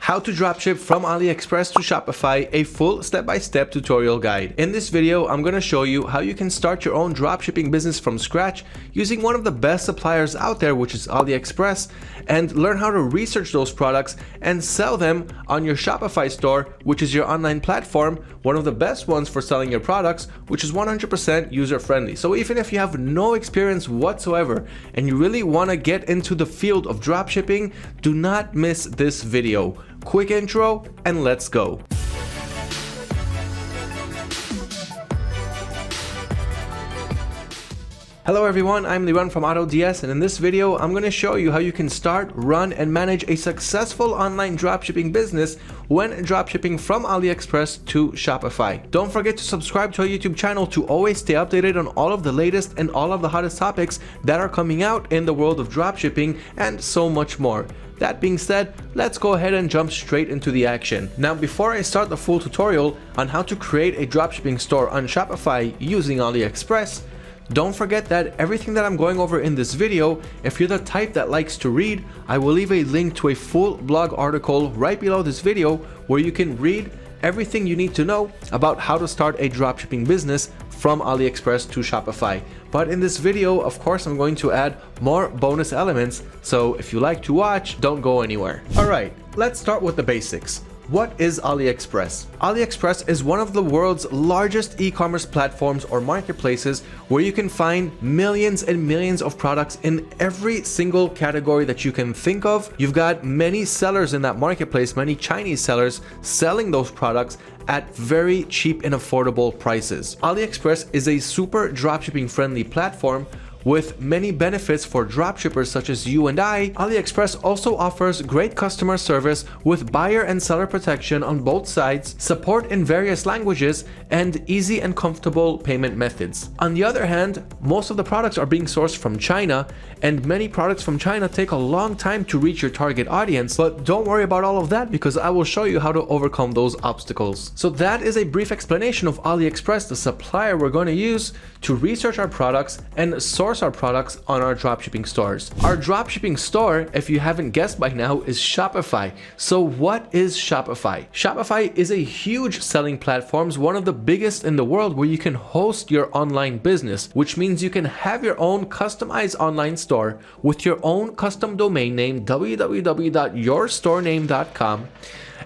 How to dropship from AliExpress to Shopify, a full step-by-step tutorial guide. In this video, I'm going to show you how you can start your own dropshipping business from scratch using one of the best suppliers out there, which is AliExpress, and learn how to research those products and sell them on your Shopify store, which is your online platform, one of the best ones for selling your products, which is 100% user-friendly. So even if you have no experience whatsoever and you really want to get into the field of dropshipping, do not miss this video. Quick intro and let's go. Hello everyone, I'm Liran from AutoDS, and in this video I'm going to show you how you can start, run, and manage a successful online dropshipping business when dropshipping from AliExpress to Shopify. Don't forget to subscribe to our YouTube channel to always stay updated on all of the latest and all of the hottest topics that are coming out in the world of dropshipping and so much more. That being said, let's go ahead and jump straight into the action. Now, before I start the full tutorial on how to create a dropshipping store on Shopify using AliExpress, don't forget that everything that I'm going over in this video, if you're the type that likes to read, I will leave a link to a full blog article right below this video where you can read everything you need to know about how to start a dropshipping business from AliExpress to Shopify. But in this video, of course, I'm going to add more bonus elements, so if you like to watch, don't go anywhere. Alright, let's start with the basics. What is AliExpress? AliExpress is one of the world's largest e-commerce platforms or marketplaces where you can find millions and millions of products in every single category that you can think of. You've got many sellers in that marketplace, many Chinese sellers selling those products at very cheap and affordable prices. AliExpress is a super dropshipping friendly platform with many benefits for dropshippers such as you and I. AliExpress also offers great customer service with buyer and seller protection on both sides, support in various languages, and easy and comfortable payment methods. On the other hand, most of the products are being sourced from China, and many products from China take a long time to reach your target audience. But don't worry about all of that, because I will show you how to overcome those obstacles. So that is a brief explanation of AliExpress, the supplier we're going to use to research our products and source our products on our dropshipping stores. Our dropshipping store, if you haven't guessed by now, is Shopify. So what is Shopify? Shopify is a huge selling platform, one of the biggest in the world, where you can host your online business, which means you can have your own customized online store with your own custom domain name, www.yourstorename.com.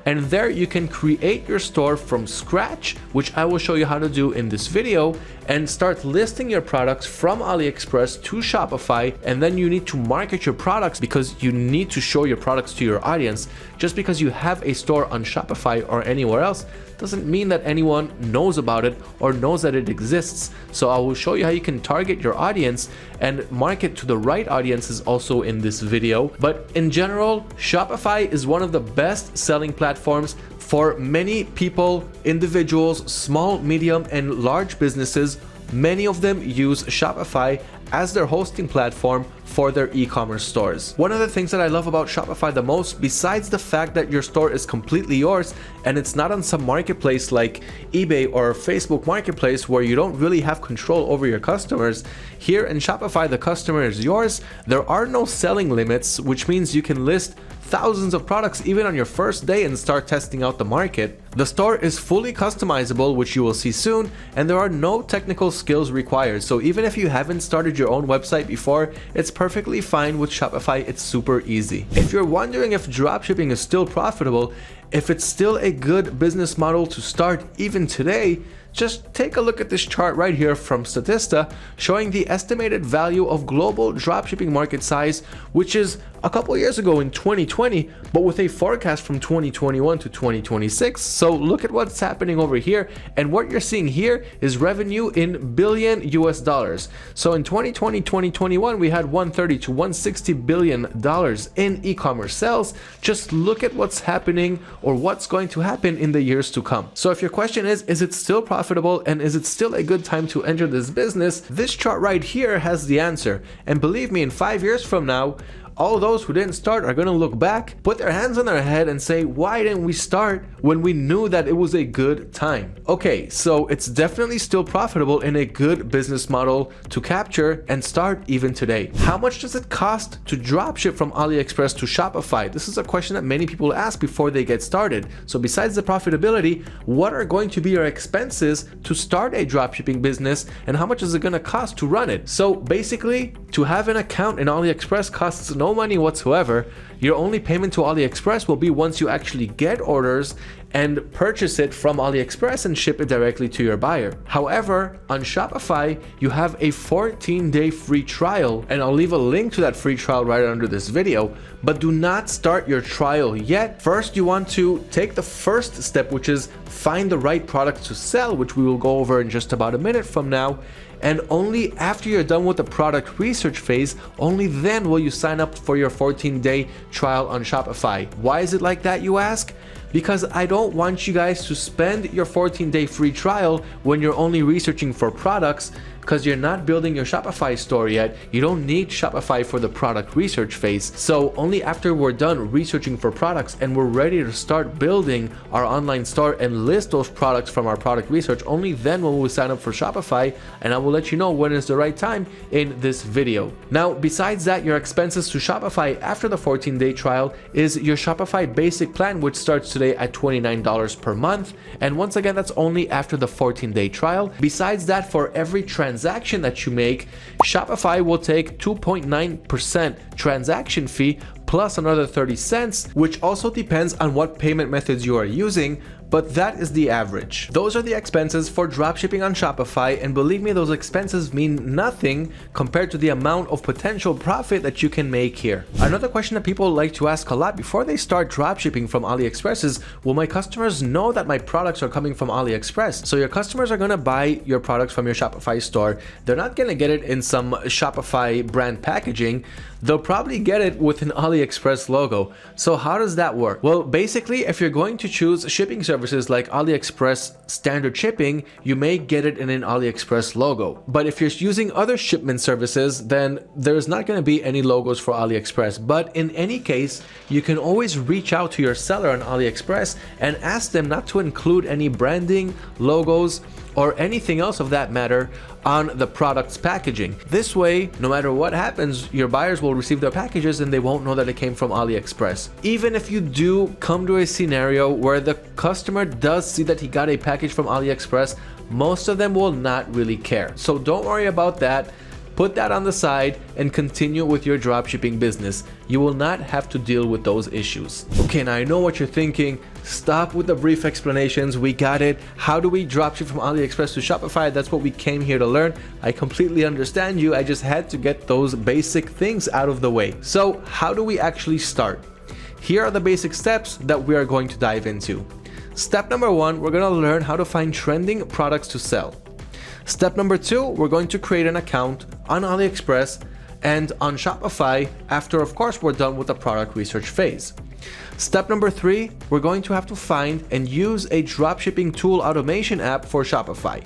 And there you can create your store from scratch, which I will show you how to do in this video, and start listing your products from AliExpress to Shopify. And then you need to market your products because you need to show your products to your audience. Just because you have a store on Shopify or anywhere else doesn't mean that anyone knows about it or knows that it exists. So I will show you how you can target your audience and market to the right audiences also in this video. But in general, Shopify is one of the best selling platforms for many people, individuals, small, medium, and large businesses. Many of them use Shopify as their hosting platform for their e-commerce stores. One of the things that I love about Shopify the most, besides the fact that your store is completely yours and it's not on some marketplace like eBay or Facebook Marketplace where you don't really have control over your customers, here in Shopify the customer is yours. There are no selling limits, which means you can list thousands of products even on your first day and start testing out the market. The store is fully customizable, which you will see soon, and there are no technical skills required. So even if you haven't started your own website before, it's perfectly fine with Shopify. It's super easy. If you're wondering if dropshipping is still profitable, if it's still a good business model to start even today, just take a look at this chart right here from Statista showing the estimated value of global dropshipping market size, which is a couple years ago in 2020, but with a forecast from 2021 to 2026. So look at what's happening over here, and what you're seeing here is revenue in billion US dollars. So in 2020, 2021, we had 130 to 160 billion dollars in e-commerce sales. Just look at what's happening or what's going to happen in the years to come. So if your question is it still profitable and is it still a good time to enter this business? This chart right here has the answer. And believe me, in 5 years from now, all those who didn't start are gonna look back, put their hands on their head and say, why didn't we start when we knew that it was a good time? Okay, so it's definitely still profitable and a good business model to capture and start even today. How much does it cost to dropship from AliExpress to Shopify? This is a question that many people ask before they get started. So besides the profitability, what are going to be your expenses to start a dropshipping business, and how much is it going to cost to run it? So basically, to have an account in AliExpress costs no money whatsoever. Your only payment to AliExpress will be once you actually get orders and purchase it from AliExpress and ship it directly to your buyer. However, on Shopify, you have a 14-day free trial, and I'll leave a link to that free trial right under this video. But do not start your trial yet. First, you want to take the first step, which is find the right product to sell, which we will go over in just about a minute from now. And only after you're done with the product research phase, only then will you sign up for your 14-day trial on Shopify. Why is it like that, you ask? Because I don't want you guys to spend your 14-day free trial when you're only researching for products, because you're not building your Shopify store yet. You don't need Shopify for the product research phase. So only after we're done researching for products and we're ready to start building our online store and list those products from our product research, only then will we sign up for Shopify, and I will let you know when is the right time in this video. Now, besides that, your expenses to Shopify after the 14-day trial is your Shopify basic plan, which starts today at $29 per month. And once again, that's only after the 14-day trial. Besides that, for every transaction that you make, Shopify will take 2.9% transaction fee plus another 30 cents, which also depends on what payment methods you are using, but that is the average. Those are the expenses for dropshipping on Shopify, and believe me, those expenses mean nothing compared to the amount of potential profit that you can make here. Another question that people like to ask a lot before they start dropshipping from AliExpress is, will my customers know that my products are coming from AliExpress? So your customers are gonna buy your products from your Shopify store. They're not gonna get it in some Shopify brand packaging. They'll probably get it with an AliExpress logo. So how does that work? Well, basically, if you're going to choose shipping services like AliExpress standard shipping, you may get it in an AliExpress logo. But if you're using other shipment services, then there's not going to be any logos for AliExpress. But in any case, you can always reach out to your seller on AliExpress and ask them not to include any branding, logos, or anything else of that matter on the product's packaging. This way, no matter what happens, your buyers will receive their packages and they won't know that it came from AliExpress. Even if you do come to a scenario where the customer does see that he got a package from AliExpress, most of them will not really care. So don't worry about that. Put that on the side and continue with your dropshipping business. You will not have to deal with those issues. Okay, now I know what you're thinking. Stop with the brief explanations. We got it. How do we dropship from AliExpress to Shopify? That's what we came here to learn. I completely understand you. I just had to get those basic things out of the way. So how do we actually start? Here are the basic steps that we are going to dive into. Step number 1, we're going to learn how to find trending products to sell. Step number 2, we're going to create an account on AliExpress and on Shopify after, of course, we're done with the product research phase. Step number 3, we're going to have to find and use a dropshipping tool automation app for Shopify.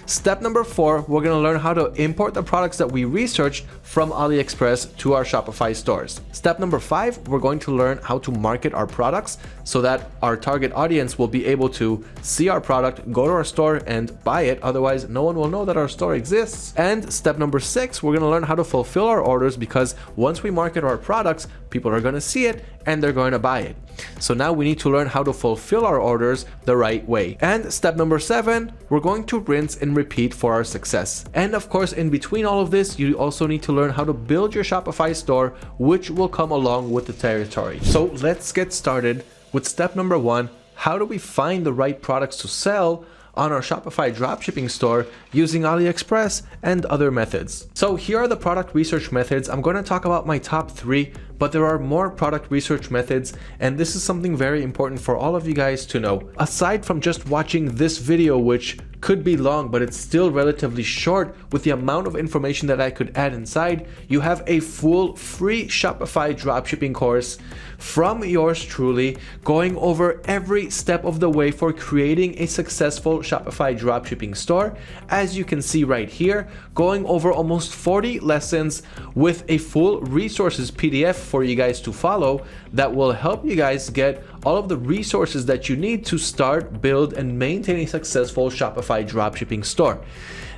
Step number 4, we're going to learn how to import the products that we researched from AliExpress to our Shopify stores. Step number 5, we're going to learn how to market our products so that our target audience will be able to see our product, go to our store and buy it. Otherwise, no one will know that our store exists. And step number 6, we're going to learn how to fulfill our orders, because once we market our products, people are going to see it and they're going to buy it. So now we need to learn how to fulfill our orders the right way. And step number 7, we're going to rinse and repeat for our success. And of course, in between all of this, you also need to learn how to build your Shopify store, which will come along with the territory. So let's get started with step number 1. How do we find the right products to sell on our Shopify dropshipping store using AliExpress and other methods? So here are the product research methods. I'm going to talk about my top 3, but there are more product research methods, and this is something very important for all of you guys to know. Aside from just watching this video, which could be long, but it's still relatively short with the amount of information that I could add inside, you have a full free Shopify dropshipping course from yours truly, going over every step of the way for creating a successful Shopify dropshipping store. As you can see right here, going over almost 40 lessons with a full resources PDF for you guys to follow that will help you guys get all of the resources that you need to start, build, and maintain a successful Shopify dropshipping store.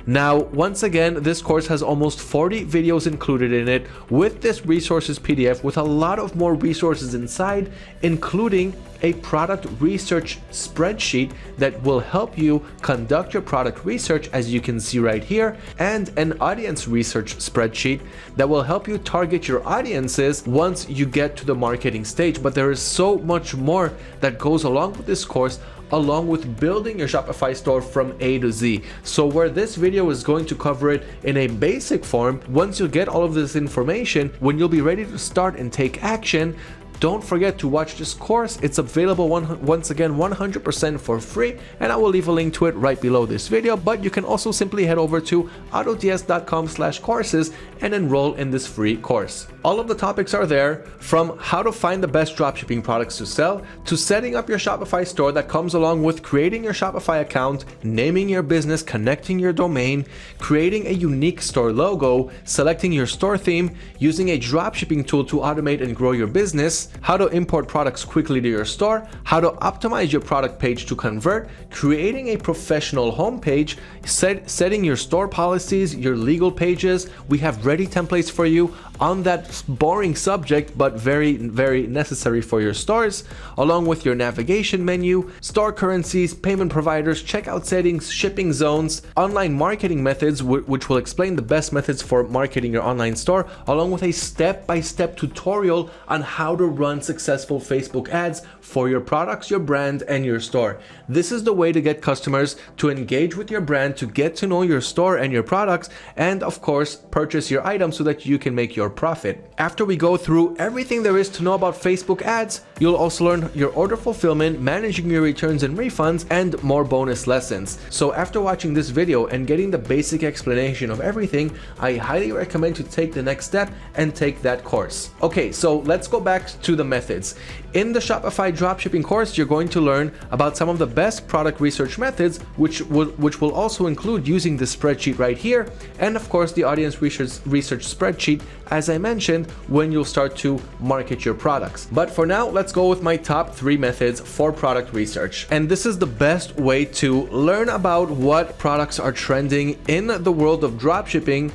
Now, once again, this course has almost 40 videos included in it with this resources PDF with a lot of more resources inside, including a product research spreadsheet that will help you conduct your product research, as you can see right here, and an audience research spreadsheet that will help you target your audiences once you get to the marketing stage. But there is so much more that goes along with this course, along with building your Shopify store from A to Z. So where this video is going to cover it in a basic form, once you get all of this information, when you'll be ready to start and take action, don't forget to watch this course. It's available once again 100% for free, and I will leave a link to it right below this video. But you can also simply head over to autods.com/courses and enroll in this free course. All of the topics are there, from how to find the best dropshipping products to sell, to setting up your Shopify store that comes along with creating your Shopify account, naming your business, connecting your domain, creating a unique store logo, selecting your store theme, using a dropshipping tool to automate and grow your business, how to import products quickly to your store, how to optimize your product page to convert, creating a professional homepage, setting your store policies, your legal pages. We have ready templates for you on that boring subject, but very, very necessary for your stores, along with your navigation menu, store currencies, payment providers, checkout settings, shipping zones, online marketing methods, which will explain the best methods for marketing your online store, along with a step-by-step tutorial on how to run successful Facebook ads for your products, your brand, and your store. This is the way to get customers to engage with your brand, to get to know your store and your products, and of course, purchase your items so that you can make your profit. After we go through everything there is to know about Facebook ads, you'll also learn your order fulfillment, managing your returns and refunds, and more bonus lessons. So after watching this video and getting the basic explanation of everything, I highly recommend to take the next step and take that course. Okay, so let's go back to the methods. In the Shopify dropshipping course, you're going to learn about some of the best product research methods, which will also include using the spreadsheet right here, and of course the audience research spreadsheet, as I mentioned, when you'll start to market your products. But for now, let's go with my top 3 methods for product research. And this is the best way to learn about what products are trending in the world of dropshipping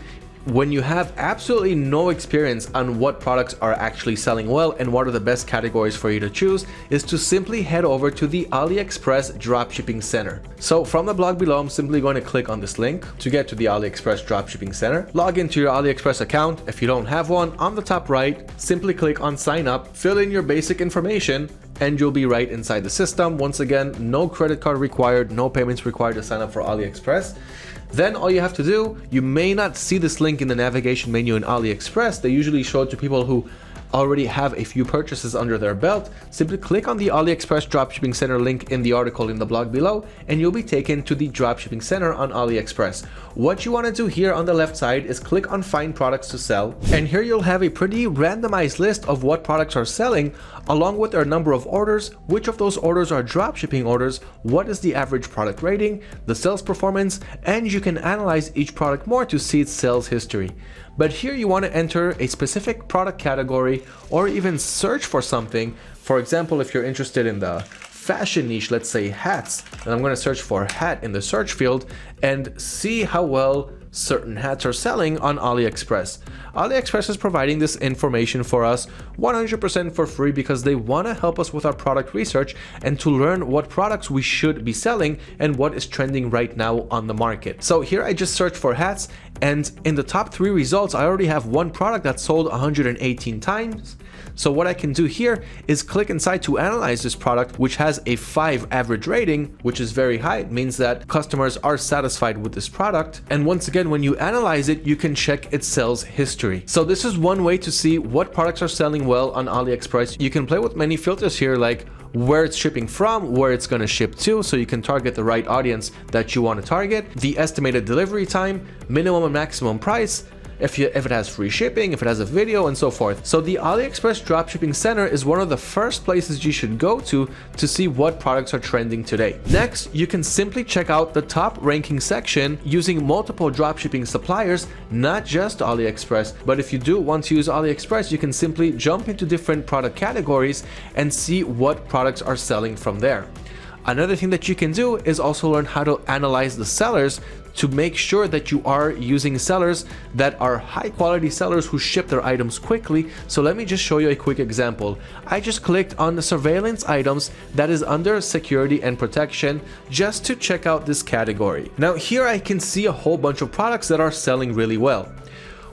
when you have absolutely no experience on what products are actually selling well and what are the best categories for you to choose, is to simply head over to the AliExpress Dropshipping Center. So from the blog below, I'm simply going to click on this link to get to the AliExpress Dropshipping Center. Log into your AliExpress account. If you don't have one, on the top right, simply click on sign up, fill in your basic information, and you'll be right inside the system. Once again, no credit card required, no payments required to sign up for AliExpress. Then all you have to do, you may not see this link in the navigation menu in AliExpress. They usually show it to people who already have a few purchases under their belt. Simply click on the AliExpress Dropshipping Center link in the article in the blog below, and you'll be taken to the Dropshipping Center on AliExpress. What you want to do here on the left side is click on Find Products to Sell, and here you'll have a pretty randomized list of what products are selling, along with their number of orders, which of those orders are dropshipping orders, what is the average product rating, the sales performance, and you can analyze each product more to see its sales history. But here you want to enter a specific product category or even search for something. For example, if you're interested in the fashion niche, let's say hats, and I'm going to search for hat in the search field and see how well certain hats are selling on AliExpress. AliExpress is providing this information for us 100% for free because they want to help us with our product research and to learn what products we should be selling and what is trending right now on the market. So here I just searched for hats, and in the top 3 results, I already have one product that sold 118 times. So what I can do here is click inside to analyze this product, which has a 5 average rating, which is very high. It means that customers are satisfied with this product. And once again, when you analyze it, you can check its sales history. So this is one way to see what products are selling well on AliExpress. You can play with many filters here, like where it's shipping from, where it's going to ship to, so you can target the right audience that you want to target, the estimated delivery time, minimum and maximum price, if it has free shipping, if it has a video, and so forth. So the AliExpress Dropshipping Center is one of the first places you should go to see what products are trending today. Next, you can simply check out the top ranking section using multiple dropshipping suppliers, not just AliExpress. But if you do want to use AliExpress, you can simply jump into different product categories and see what products are selling from there. Another thing that you can do is also learn how to analyze the sellers to make sure that you are using sellers that are high quality sellers who ship their items quickly. So let me just show you a quick example. I just clicked on the surveillance items that is under security and protection just to check out this category. Now here I can see a whole bunch of products that are selling really well.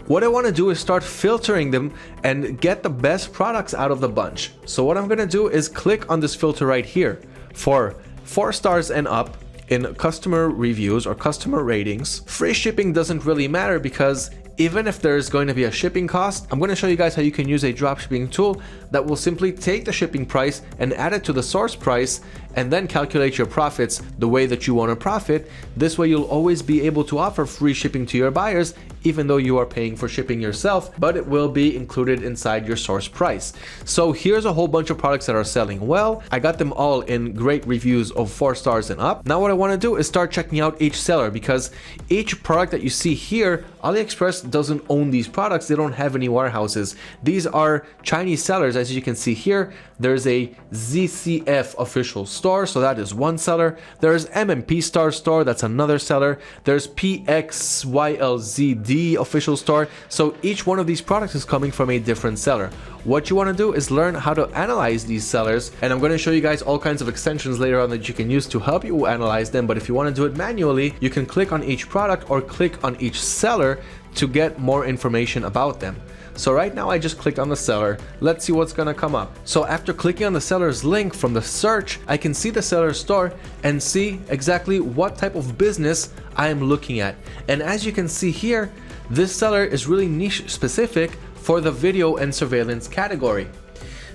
What I want to do is start filtering them and get the best products out of the bunch. So what I'm going to do is click on this filter right here for 4 stars and up in customer reviews or customer ratings. Free shipping doesn't really matter because even if there's going to be a shipping cost, I'm going to show you guys how you can use a dropshipping tool that will simply take the shipping price and add it to the source price and then calculate your profits the way that you want to profit. This way you'll always be able to offer free shipping to your buyers even though you are paying for shipping yourself, but it will be included inside your source price. So here's a whole bunch of products that are selling well. I got them all in great reviews of 4 stars and up. Now what I want to do is start checking out each seller, because each product that you see here, AliExpress doesn't own these products. They don't have any warehouses. These are Chinese sellers. As you can see here, there's a ZCF official store, so that is one seller. There's MMP Star store, that's another seller. There's PXYLZD official store. So each one of these products is coming from a different seller. What you want to do is learn how to analyze these sellers, and I'm going to show you guys all kinds of extensions later on that you can use to help you analyze them. But if you want to do it manually, you can click on each product or click on each seller to get more information about them. So right now I just clicked on the seller. Let's see what's gonna come up. So after clicking on the seller's link from the search, I can see the seller's store and see exactly what type of business I am looking at. And as you can see here, this seller is really niche specific for the video and surveillance category.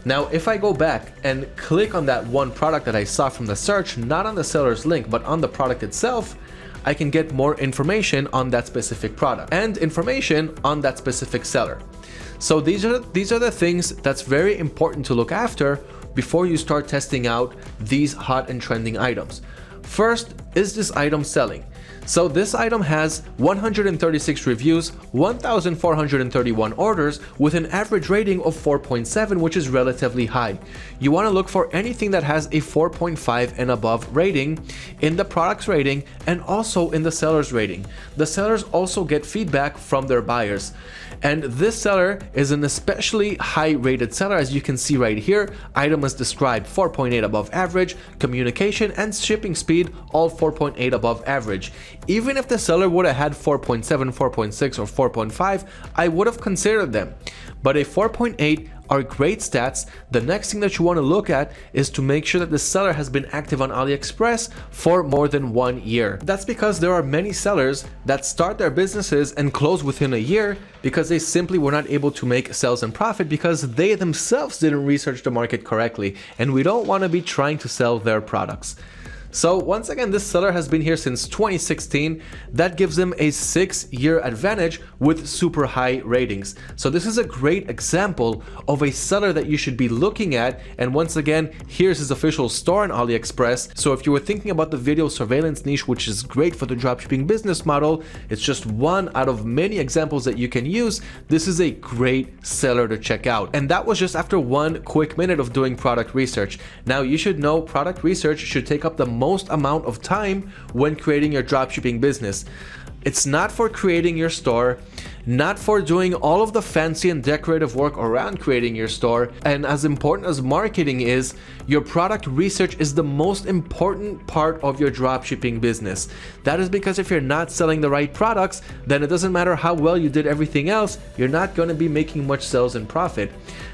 Now, if I go back and click on that one product that I saw from the search, not on the seller's link, but on the product itself, I can get more information on that specific product and information on that specific seller. So these are the things that's very important to look after before you start testing out these hot and trending items. First, is this item selling? So this item has 136 reviews, 1,431 orders with an average rating of 4.7, which is relatively high. You want to look for anything that has a 4.5 and above rating in the product's rating and also in the seller's rating. The sellers also get feedback from their buyers. And this seller is an especially high rated seller. As you can see right here, item is described 4.8 above average, communication and shipping speed all 4.8 above average. Even if the seller would have had 4.7, 4.6 or 4.5, I would have considered them. But a 4.8 are great stats. The next thing that you want to look at is to make sure that the seller has been active on AliExpress for more than 1 year. That's because there are many sellers that start their businesses and close within a year because they simply were not able to make sales and profit because they themselves didn't research the market correctly, and we don't want to be trying to sell their products. So once again, this seller has been here since 2016. That gives them a 6-year advantage with super high ratings. So this is a great example of a seller that you should be looking at. And once again, here's his official store on AliExpress. So if you were thinking about the video surveillance niche, which is great for the dropshipping business model, it's just one out of many examples that you can use. This is a great seller to check out. And that was just after 1 quick minute of doing product research. Now you should know product research should take up the most amount of time when creating your dropshipping business. It's not for creating your store, not for doing all of the fancy and decorative work around creating your store. And as important as marketing is, your product research is the most important part of your dropshipping business. That is because if you're not selling the right products, then it doesn't matter how well you did everything else, you're not going to be making much sales and profit.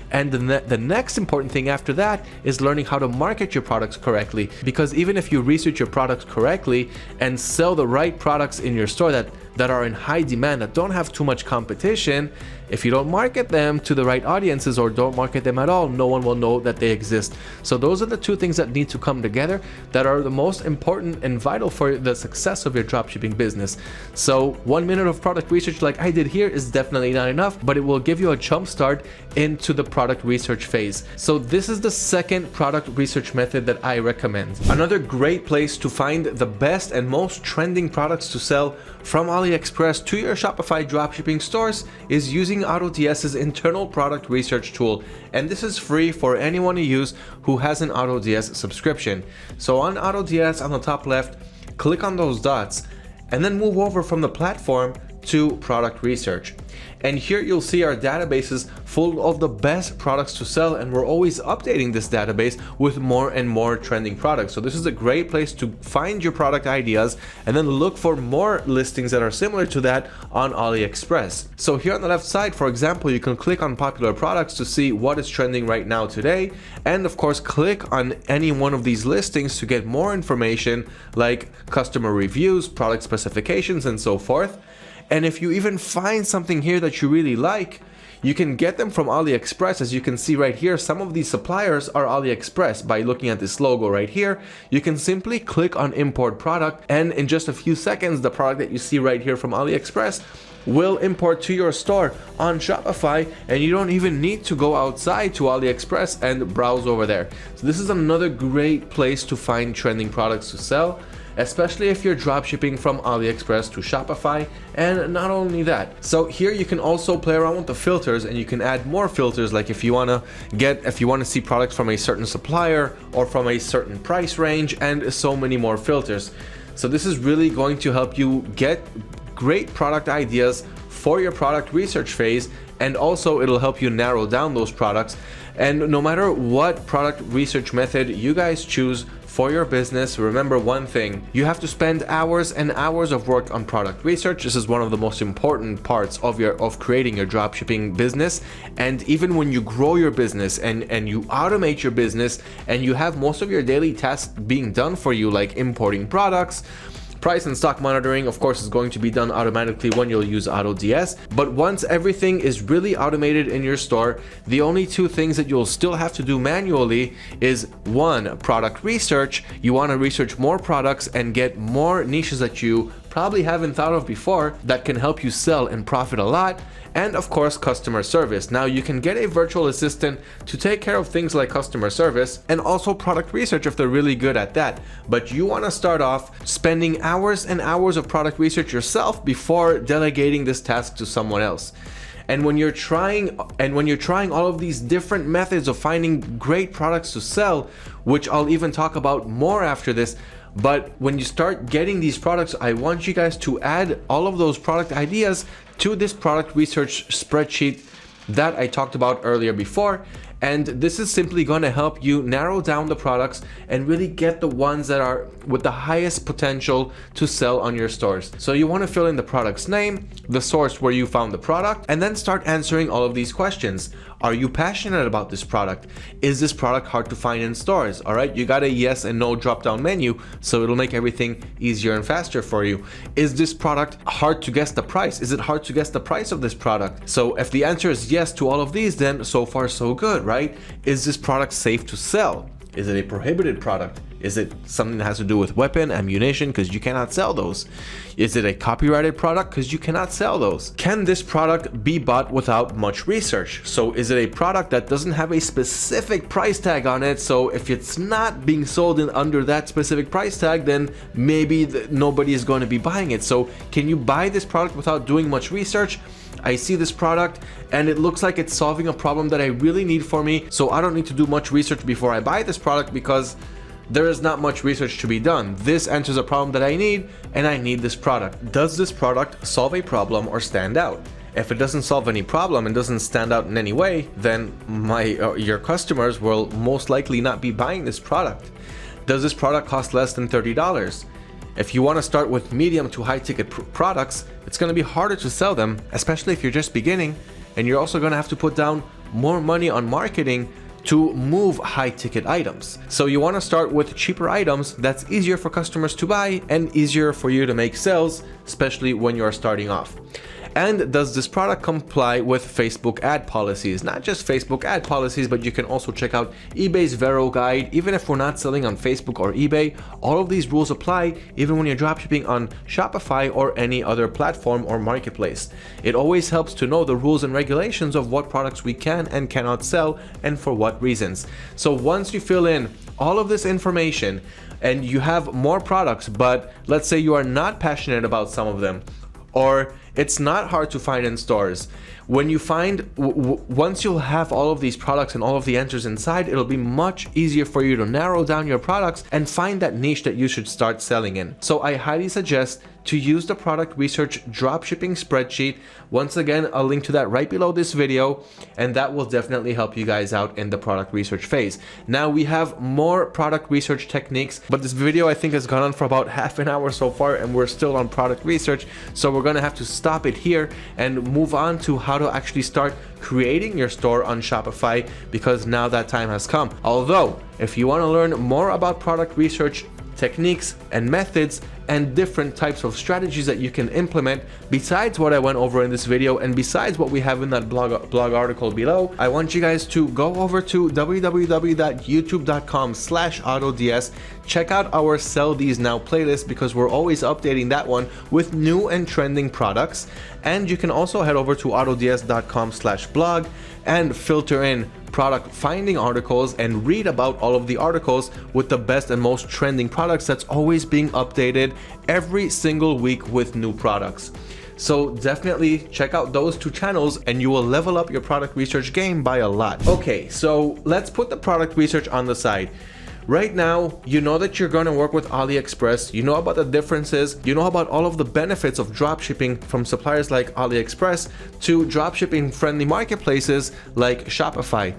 And the next important thing after that is learning how to market your products correctly, because even if you research your products correctly and sell the right products in your store that are in high demand, that don't have too much competition, If you don't market them to the right audiences or don't market them at all, no one will know that they exist. So those are the two things that need to come together that are the most important and vital for the success of your dropshipping business. So 1 minute of product research like I did here is definitely not enough, but it will give you a jump start into the product research phase. So this is the second product research method that I recommend. Another great place to find the best and most trending products to sell from AliExpress to your Shopify dropshipping stores is using AutoDS's internal product research tool. And this is free for anyone to use who has an AutoDS subscription. So on AutoDS on the top left, click on those dots and then move over from the platform to product research. And here you'll see our databases full of the best products to sell, and we're always updating this database with more and more trending products. So this is a great place to find your product ideas and then look for more listings that are similar to that on AliExpress. So here on the left side, for example, you can click on popular products to see what is trending right now today, and of course click on any one of these listings to get more information like customer reviews, product specifications, and so forth. And if you even find something here that you really like, you can get them from AliExpress. As you can see right here, some of these suppliers are AliExpress. By looking at this logo right here, you can simply click on import product, and in just a few seconds, the product that you see right here from AliExpress will import to your store on Shopify, and you don't even need to go outside to AliExpress and browse over there. So this is another great place to find trending products to sell, especially if you're dropshipping from AliExpress to Shopify. And not only that, so here you can also play around with the filters, and you can add more filters, like if you want to see products from a certain supplier or from a certain price range, and so many more filters. So this is really going to help you get great product ideas for your product research phase, and also it'll help you narrow down those products. And no matter what product research method you guys choose for your business, remember one thing: you have to spend hours and hours of work on product research. This is one of the most important parts of creating your dropshipping business. And even when you grow your business and you automate your business and you have most of your daily tasks being done for you, like importing products, price and stock monitoring, of course, is going to be done automatically when you'll use AutoDS. But once everything is really automated in your store, the only two things that you'll still have to do manually is one, product research. You want to research more products and get more niches that you probably haven't thought of before that can help you sell and profit a lot. And of course, customer service. Now you can get a virtual assistant to take care of things like customer service and also product research if they're really good at that. But you want to start off spending hours and hours of product research yourself before delegating this task to someone else. And when you're trying all of these different methods of finding great products to sell, which I'll even talk about more after this, but when you start getting these products, I want you guys to add all of those product ideas to this product research spreadsheet that I talked about earlier before. And this is simply going to help you narrow down the products and really get the ones that are with the highest potential to sell on your stores. So you want to fill in the product's name, the source where you found the product, and then start answering all of these questions. Are you passionate about this product? Is this product hard to find in stores? All right, you got a yes and no drop-down menu, so it'll make everything easier and faster for you. Is this product hard to guess the price? Is it hard to guess the price of this product? So if the answer is yes to all of these, then so far so good, right? Is this product safe to sell? Is it a prohibited product? Is it something that has to do with weapon, ammunition, because you cannot sell those? Is it a copyrighted product? Because you cannot sell those. Can this product be bought without much research? So is it a product that doesn't have a specific price tag on it? So if it's not being sold under that specific price tag, then maybe nobody is going to be buying it. So can you buy this product without doing much research? I see this product and it looks like it's solving a problem that I really need for me, so I don't need to do much research before I buy this product because there is not much research to be done. This answers a problem that I need, and I need this product. Does this product solve a problem or stand out? If it doesn't solve any problem and doesn't stand out in any way, then your customers will most likely not be buying this product. Does this product cost less than $30? If you want to start with medium to high ticket products, it's going to be harder to sell them, especially if you're just beginning, and you're also going to have to put down more money on marketing to move high ticket items. So you want to start with cheaper items that's easier for customers to buy and easier for you to make sales, especially when you're starting off. And does this product comply with Facebook ad policies? Not just Facebook ad policies, but you can also check out eBay's Vero guide. Even if we're not selling on Facebook or eBay, all of these rules apply even when you're dropshipping on Shopify or any other platform or marketplace. It always helps to know the rules and regulations of what products we can and cannot sell and for what reasons. So once you fill in all of this information and you have more products, but let's say you are not passionate about some of them, or it's not hard to find in stores. When you find, once you'll have all of these products and all of the answers inside, it'll be much easier for you to narrow down your products and find that niche that you should start selling in. So I highly suggest to use the product research dropshipping spreadsheet. Once again, I'll link to that right below this video, and that will definitely help you guys out in the product research phase. Now we have more product research techniques, but this video I think has gone on for about half an hour so far, and we're still on product research. So we're gonna have to stop it here and move on to how to actually start creating your store on Shopify, because now that time has come. Although, if you wanna learn more about product research techniques and methods and different types of strategies that you can implement besides what I went over in this video and besides what we have in that blog article below, I want you guys to go over to www.youtube.com/autods. Check out our Sell These Now playlist, because we're always updating that one with new and trending products. And you can also head over to autods.com/blog and filter in product finding articles and read about all of the articles with the best and most trending products that's always being updated every single week with new products. So definitely check out those two channels and you will level up your product research game by a lot. Okay, so let's put the product research on the side. Right now, you know that you're going to work with AliExpress, you know about the differences, you know about all of the benefits of dropshipping from suppliers like AliExpress to dropshipping friendly marketplaces like Shopify.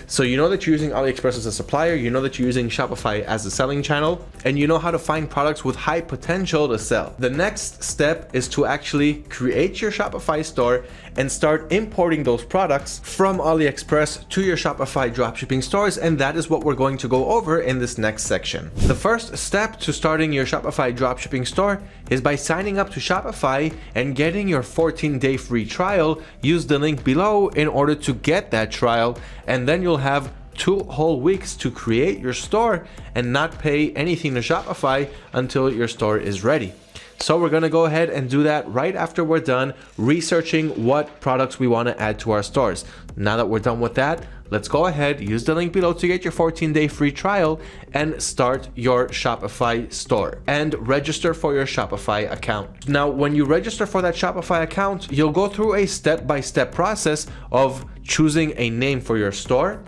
So you know that you're using AliExpress as a supplier, you know that you're using Shopify as a selling channel, and you know how to find products with high potential to sell. The next step is to actually create your Shopify store and start importing those products from AliExpress to your Shopify dropshipping stores, and that is what we're going to go over in this next section. The first step to starting your Shopify dropshipping store is by signing up to Shopify and getting your 14-day free trial. Use the link below in order to get that trial, and then you'll have 2 whole weeks to create your store and not pay anything to Shopify until your store is ready. So we're gonna go ahead and do that right after we're done researching what products we wanna add to our stores. Now that we're done with that, let's go ahead, use the link below to get your 14-day free trial and start your Shopify store and register for your Shopify account. Now, when you register for that Shopify account, you'll go through a step-by-step process of choosing a name for your store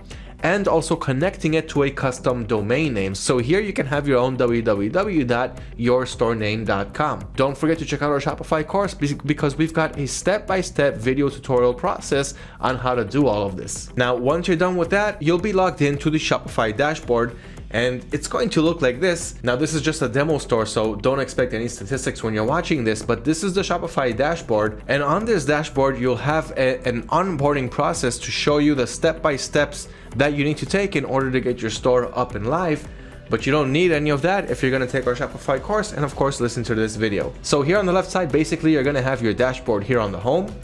and also connecting it to a custom domain name. So here you can have your own www.yourstorename.com. Don't forget to check out our Shopify course, because we've got a step-by-step video tutorial process on how to do all of this. Now, once you're done with that, you'll be logged into the Shopify dashboard, and it's going to look like this. Now, this is just a demo store, so don't expect any statistics when you're watching this, but this is the Shopify dashboard. And on this dashboard, you'll have an onboarding process to show you the step-by-steps that you need to take in order to get your store up and live. But you don't need any of that if you're going to take our Shopify course and of course listen to this video. So here on the left side, basically you're going to have your dashboard here on the home.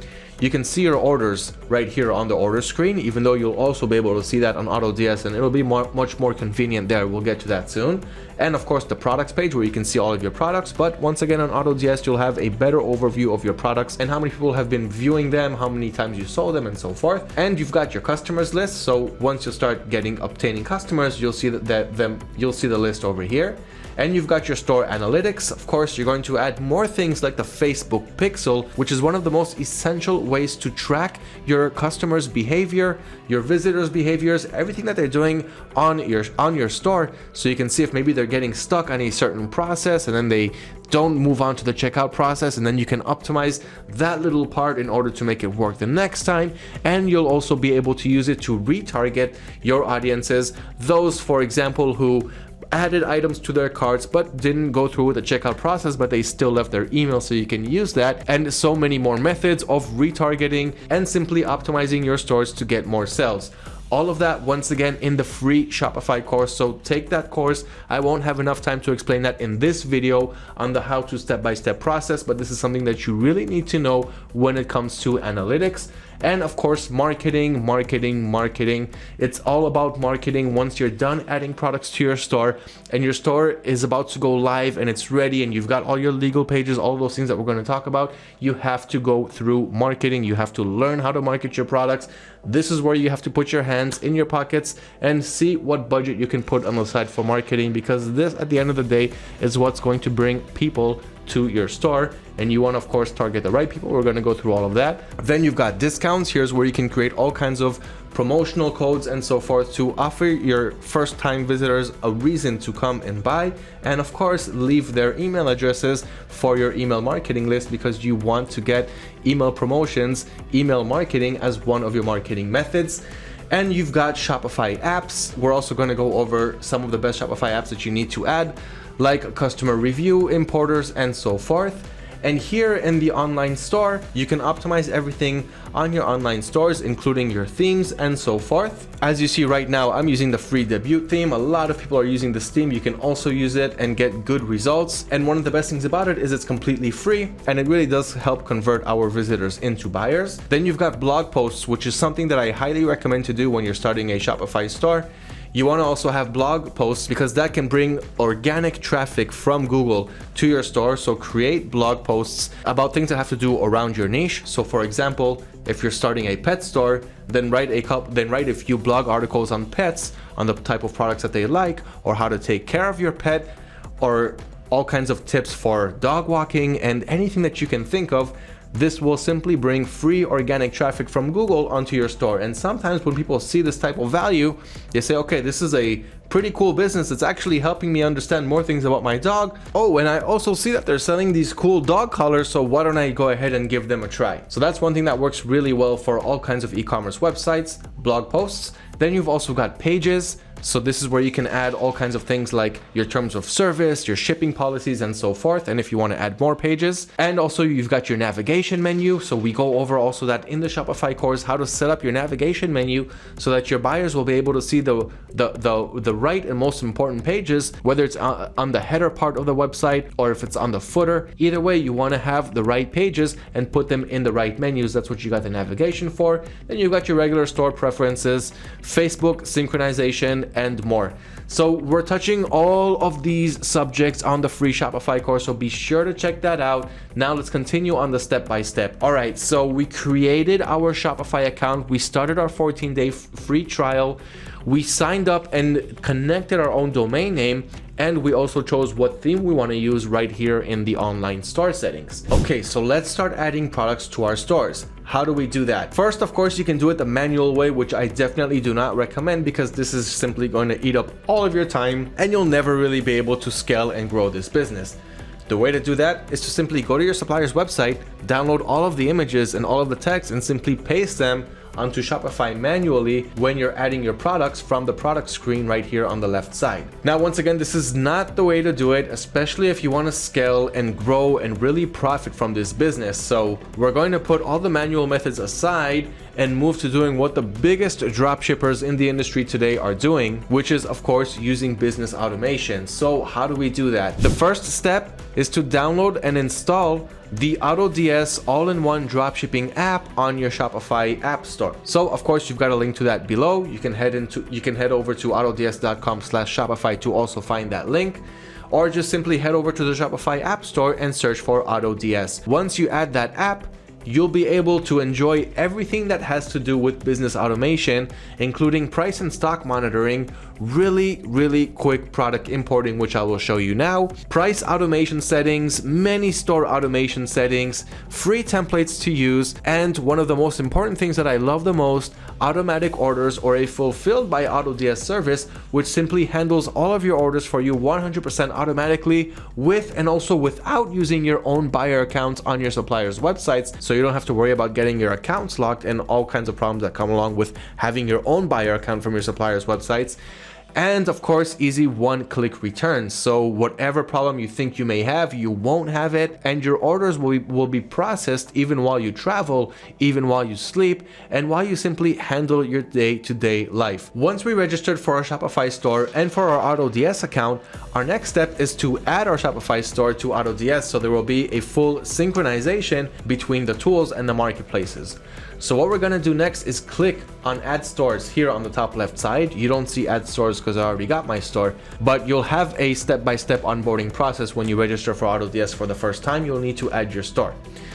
You can see your orders right here on the order screen, even though you'll also be able to see that on AutoDS, and it'll be much more convenient there. We'll get to that soon. And of course the products page where you can see all of your products. But once again, on AutoDS, you'll have a better overview of your products and how many people have been viewing them, how many times you sold them, and so forth. And you've got your customers list. So once you start obtaining customers, you'll see you'll see the list over here. And you've got your store analytics. Of course, you're going to add more things like the Facebook pixel, which is one of the most essential ways to track your customers' behavior, your visitors' behaviors, everything that they're doing on your store, so you can see if maybe they're getting stuck on a certain process and then they don't move on to the checkout process, and then you can optimize that little part in order to make it work the next time. And you'll also be able to use it to retarget your audiences, those, for example, who added items to their carts but didn't go through with the checkout process, but they still left their email, so you can use that, and so many more methods of retargeting and simply optimizing your stores to get more sales. All of that, once again, in the free Shopify course. So take that course. I won't have enough time to explain that in this video on the how to step-by-step process, but this is something that you really need to know when it comes to analytics. And of course, marketing. It's all about marketing. Once you're done adding products to your store and your store is about to go live and it's ready and you've got all your legal pages, all those things that we're going to talk about, you have to go through marketing. You have to learn how to market your products. This is where you have to put your hands in your pockets and see what budget you can put on the side for marketing, because this, at the end of the day, is what's going to bring people to your store. And you want to, of course, target the right people. We're going to go through all of that. Then you've got discounts. Here's where you can create all kinds of promotional codes and so forth to offer your first-time visitors a reason to come and buy. And of course, leave their email addresses for your email marketing list, because you want to get email promotions, email marketing as one of your marketing methods. And you've got Shopify apps. We're also going to go over some of the best Shopify apps that you need to add, like customer review, importers, and so forth. And here in the online store, you can optimize everything on your online stores, including your themes and so forth. As you see right now, I'm using the free debut theme. A lot of people are using this theme. You can also use it and get good results. And one of the best things about it is it's completely free, and it really does help convert our visitors into buyers. Then you've got blog posts, which is something that I highly recommend to do when you're starting a Shopify store. You want to also have blog posts, because that can bring organic traffic from Google to your store. So create blog posts about things that have to do around your niche. So for example, if you're starting a pet store, then write a few blog articles on pets, on the type of products that they like, or how to take care of your pet, or all kinds of tips for dog walking, and anything that you can think of. This will simply bring free organic traffic from Google onto your store. And sometimes when people see this type of value, they say, okay, this is a pretty cool business. It's actually helping me understand more things about my dog. Oh, and I also see that they're selling these cool dog collars, so why don't I go ahead and give them a try? So that's one thing that works really well for all kinds of e-commerce websites, blog posts. Then you've also got pages. So this is where you can add all kinds of things like your terms of service, your shipping policies, and so forth. And if you want to add more pages, and also you've got your navigation menu. So we go over also that in the Shopify course, how to set up your navigation menu so that your buyers will be able to see the right and most important pages, whether it's on the header part of the website or if it's on the footer. Either way, you want to have the right pages and put them in the right menus. That's what you got the navigation for. Then you've got your regular store preferences, Facebook synchronization, and more. So we're touching all of these subjects on the free Shopify course, so be sure to check that out. Now let's continue on the step-by-step. All right, so we created our Shopify account. We started our 14-day free trial. We signed up and connected our own domain name, and we also chose what theme we want to use right here in the online store settings. Okay, so let's start adding products to our stores. How do we do that? First, of course, you can do it the manual way, which I definitely do not recommend, because this is simply going to eat up all of your time and you'll never really be able to scale and grow this business. The way to do that is to simply go to your supplier's website, download all of the images and all of the text, and simply paste them onto Shopify manually when you're adding your products from the product screen right here on the left side. Now, once again, this is not the way to do it, especially if you want to scale and grow and really profit from this business. So we're going to put all the manual methods aside and move to doing what the biggest dropshippers in the industry today are doing, which is, of course, using business automation. So how do we do that? The first step is to download and install the AutoDS all-in-one dropshipping app on your Shopify app store. So of course, you've got a link to that below. You can head over to autods.com/Shopify to also find that link, or just simply head over to the Shopify app store and search for AutoDS. Once you add that app, you'll be able to enjoy everything that has to do with business automation, including price and stock monitoring, really quick product importing, which I will show you now, price automation settings, many store automation settings, free templates to use, and one of the most important things that I love the most, automatic orders, or a fulfilled by AutoDS service, which simply handles all of your orders for you 100% automatically, with and also without using your own buyer accounts on your supplier's websites. So you don't have to worry about getting your accounts locked and all kinds of problems that come along with having your own buyer account from your supplier's websites. And of course, easy one-click returns. So whatever problem you think you may have, you won't have it, and your orders will be processed even while you travel, even while you sleep, and while you simply handle your day-to-day life. Once we registered for our Shopify store and for our AutoDS account, our next step is to add our Shopify store to AutoDS, so there will be a full synchronization between the tools and the marketplaces. So what we're gonna do next is click on Add Stores here on the top left side. You don't see Add Stores because I already got my store, but you'll have a step-by-step onboarding process when you register for AutoDS for the first time. You'll need to add your store.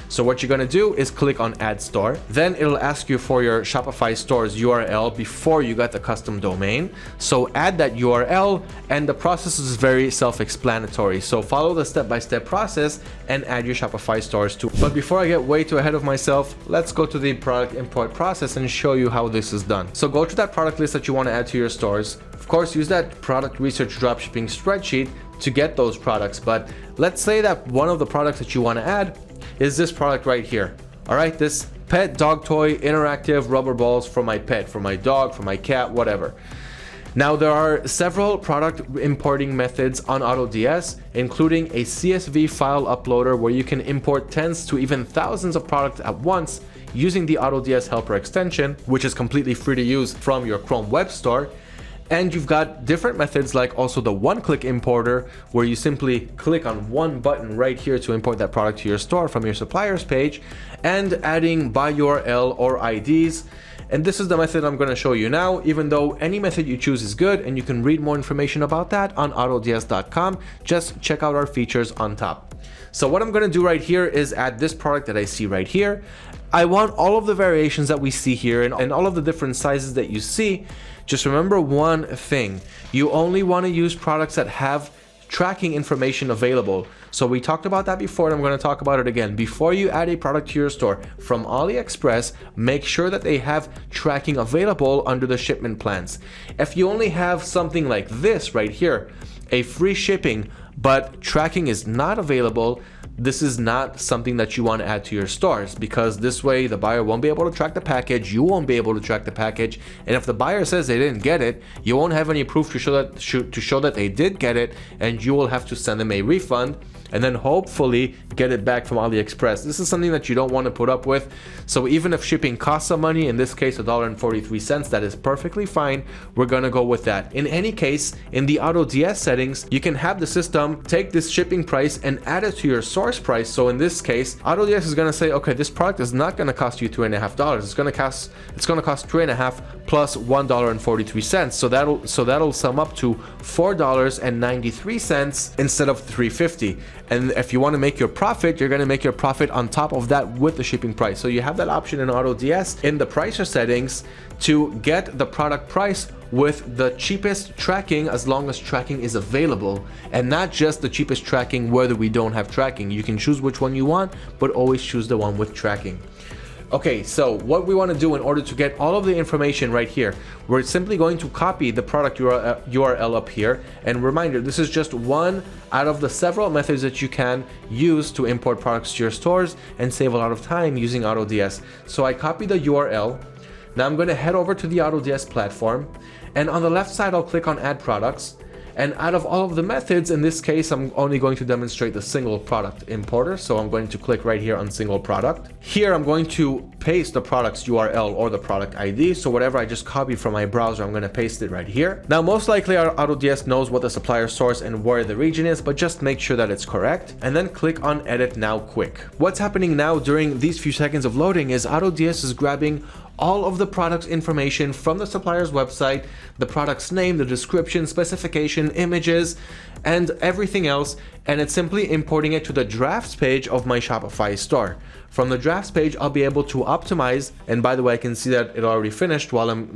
So what you're gonna do is click on Add Store. Then it'll ask you for your Shopify store's URL before you got the custom domain. So add that URL, and the process is very self-explanatory. So follow the step-by-step process and add your Shopify stores too. But before I get way too ahead of myself, let's go to the product import process and show you how this is done. So go to that product list that you want to add to your stores. Of course, use that product research dropshipping spreadsheet to get those products. But let's say that one of the products that you want to add is this product right here. All right, this pet dog toy interactive rubber balls for my pet, for my dog, for my cat, whatever. Now there are several product importing methods on AutoDS, including a CSV file uploader where you can import tens to even thousands of products at once using the AutoDS helper extension, which is completely free to use from your Chrome web store. And you've got different methods like also the one-click importer, where you simply click on one button right here to import that product to your store from your suppliers page, and adding by URL or IDs. And this is the method I'm going to show you now, even though any method you choose is good, and you can read more information about that on autods.com. Just check out our features on top. So what I'm going to do right here is add this product that I see right here. I want all of the variations that we see here and all of the different sizes that you see. Just remember one thing: you only want to use products that have tracking information available. So we talked about that before, and I'm going to talk about it again. Before you add a product to your store from AliExpress, make sure that they have tracking available under the shipment plans. If you only have something like this right here, a free shipping, but tracking is not available, this is not something that you want to add to your stores, because this way the buyer won't be able to track the package, you won't be able to track the package, and if the buyer says they didn't get it, you won't have any proof to show that they did get it, and you will have to send them a refund and then hopefully get it back from AliExpress. This is something that you don't want to put up with. So even if shipping costs some money, in this case $1.43, that is perfectly fine. We're gonna go with that. In any case, in the AutoDS settings, you can have the system take this shipping price and add it to your source price. So in this case, AutoDS is gonna say, okay, this product is not gonna cost you $2.50. It's gonna cost $3.50 plus $1.43. So that'll sum up to $4.93 instead of $3.50. And if you want to make your profit, you're going to make your profit on top of that with the shipping price. So you have that option in AutoDS in the pricer settings to get the product price with the cheapest tracking, as long as tracking is available, and not just the cheapest tracking whether we don't have tracking. You can choose which one you want, but always choose the one with tracking. Okay, so what we want to do in order to get all of the information right here, we're simply going to copy the product URL up here. And reminder, this is just one out of the several methods that you can use to import products to your stores and save a lot of time using AutoDS. So I copy the URL. Now I'm going to head over to the AutoDS platform, and on the left side I'll click on Add Products. And out of all of the methods, in this case, I'm only going to demonstrate the single product importer. So I'm going to click right here on single product. Here, I'm going to paste the product's URL or the product ID. So whatever I just copied from my browser, I'm going to paste it right here. Now, most likely our AutoDS knows what the supplier source and where the region is, but just make sure that it's correct. And then click on Edit Now Quick. What's happening now during these few seconds of loading is AutoDS is grabbing all of the product's information from the supplier's website, the product's name, the description, specification, images, and everything else, and it's simply importing it to the drafts page of my Shopify store. From the drafts page, I'll be able to optimize, and by the way, I can see that it already finished while I'm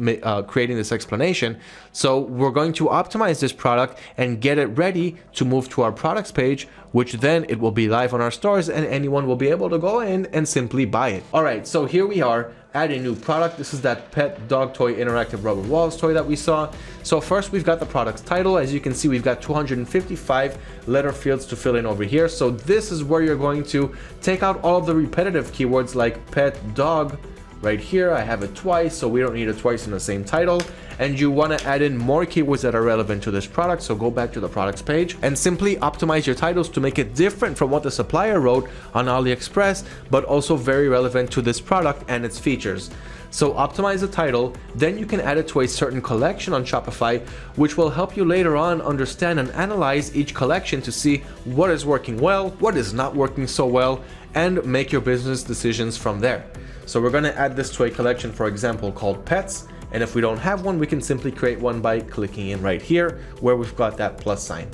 creating this explanation. So we're going to optimize this product and get it ready to move to our products page, which then it will be live on our stores and anyone will be able to go in and simply buy it. All right, so here we are. Add a new product. This is that pet dog toy interactive rubber walls toy that we saw. So first we've got the product's title. As you can see, we've got 255 letter fields to fill in over here. So this is where you're going to take out all of the repetitive keywords like pet, dog, right here. I have it twice, so we don't need it twice in the same title. And you want to add in more keywords that are relevant to this product. So go back to the products page and simply optimize your titles to make it different from what the supplier wrote on AliExpress, but also very relevant to this product and its features. So optimize the title, then you can add it to a certain collection on Shopify, which will help you later on understand and analyze each collection to see what is working well, what is not working so well, and make your business decisions from there. So we're going to add this to a collection, for example, called pets. And if we don't have one, we can simply create one by clicking in right here where we've got that plus sign.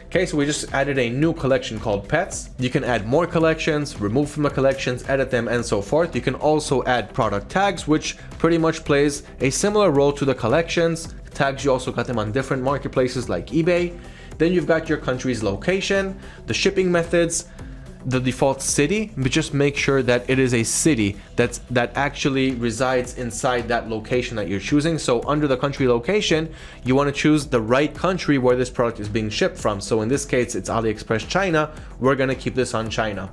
Okay, so we just added a new collection called pets. You can add more collections, remove from the collections, edit them, and so forth. You can also add product tags, which pretty much plays a similar role to the collections. Tags, you also got them on different marketplaces like eBay. Then you've got your country's location, the shipping methods, the default city, but just make sure that it is a city that actually resides inside that location that you're choosing. So under the country location, you want to choose the right country where this product is being shipped from. So in this case, it's AliExpress China. We're going to keep this on China.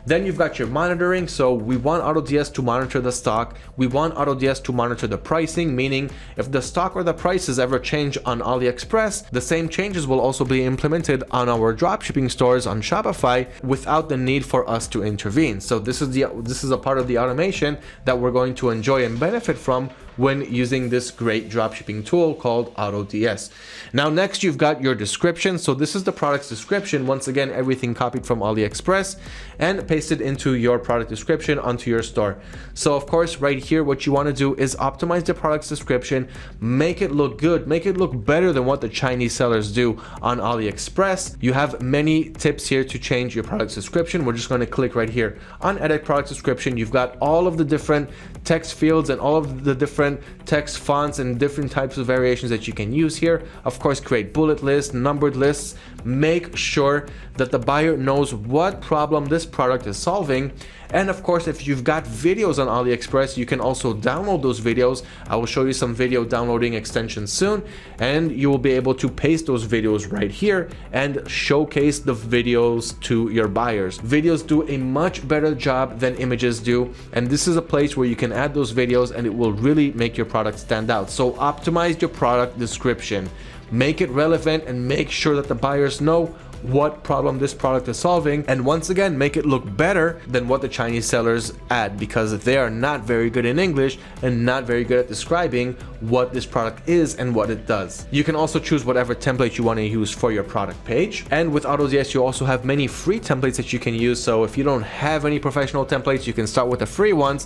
Then you've got your monitoring. So we want AutoDS to monitor the stock. We want AutoDS to monitor the pricing, meaning if the stock or the prices ever change on AliExpress, the same changes will also be implemented on our dropshipping stores on Shopify without the need for us to intervene. So this is a part of the automation that we're going to enjoy and benefit from when using this great dropshipping tool called AutoDS. Now next, you've got your description. So this is the product's description. Once again, everything copied from AliExpress and pasted into your product description onto your store. So of course, right here, what you want to do is optimize the product's description, make it look good, make it look better than what the Chinese sellers do on AliExpress. You have many tips here to change your product's description. We're just going to click right here on edit product description. You've got all of the different text fields and all of the different text fonts and different types of variations that you can use here. Of course, create bullet lists, numbered lists. Make sure that the buyer knows what problem this product is solving. And of course, if you've got videos on AliExpress, you can also download those videos. I will show you some video downloading extensions soon, and you will be able to paste those videos right here and showcase the videos to your buyers. Videos do a much better job than images do, and this is a place where you can add those videos and it will really make your product stand out. So optimize your product description, make it relevant, and make sure that the buyers know what problem this product is solving, and once again, make it look better than what the Chinese sellers add, because they are not very good in English and not very good at describing what this product is and what it does. You can also choose whatever template you want to use for your product page, and with AutoDS you also have many free templates that you can use. So if you don't have any professional templates, you can start with the free ones,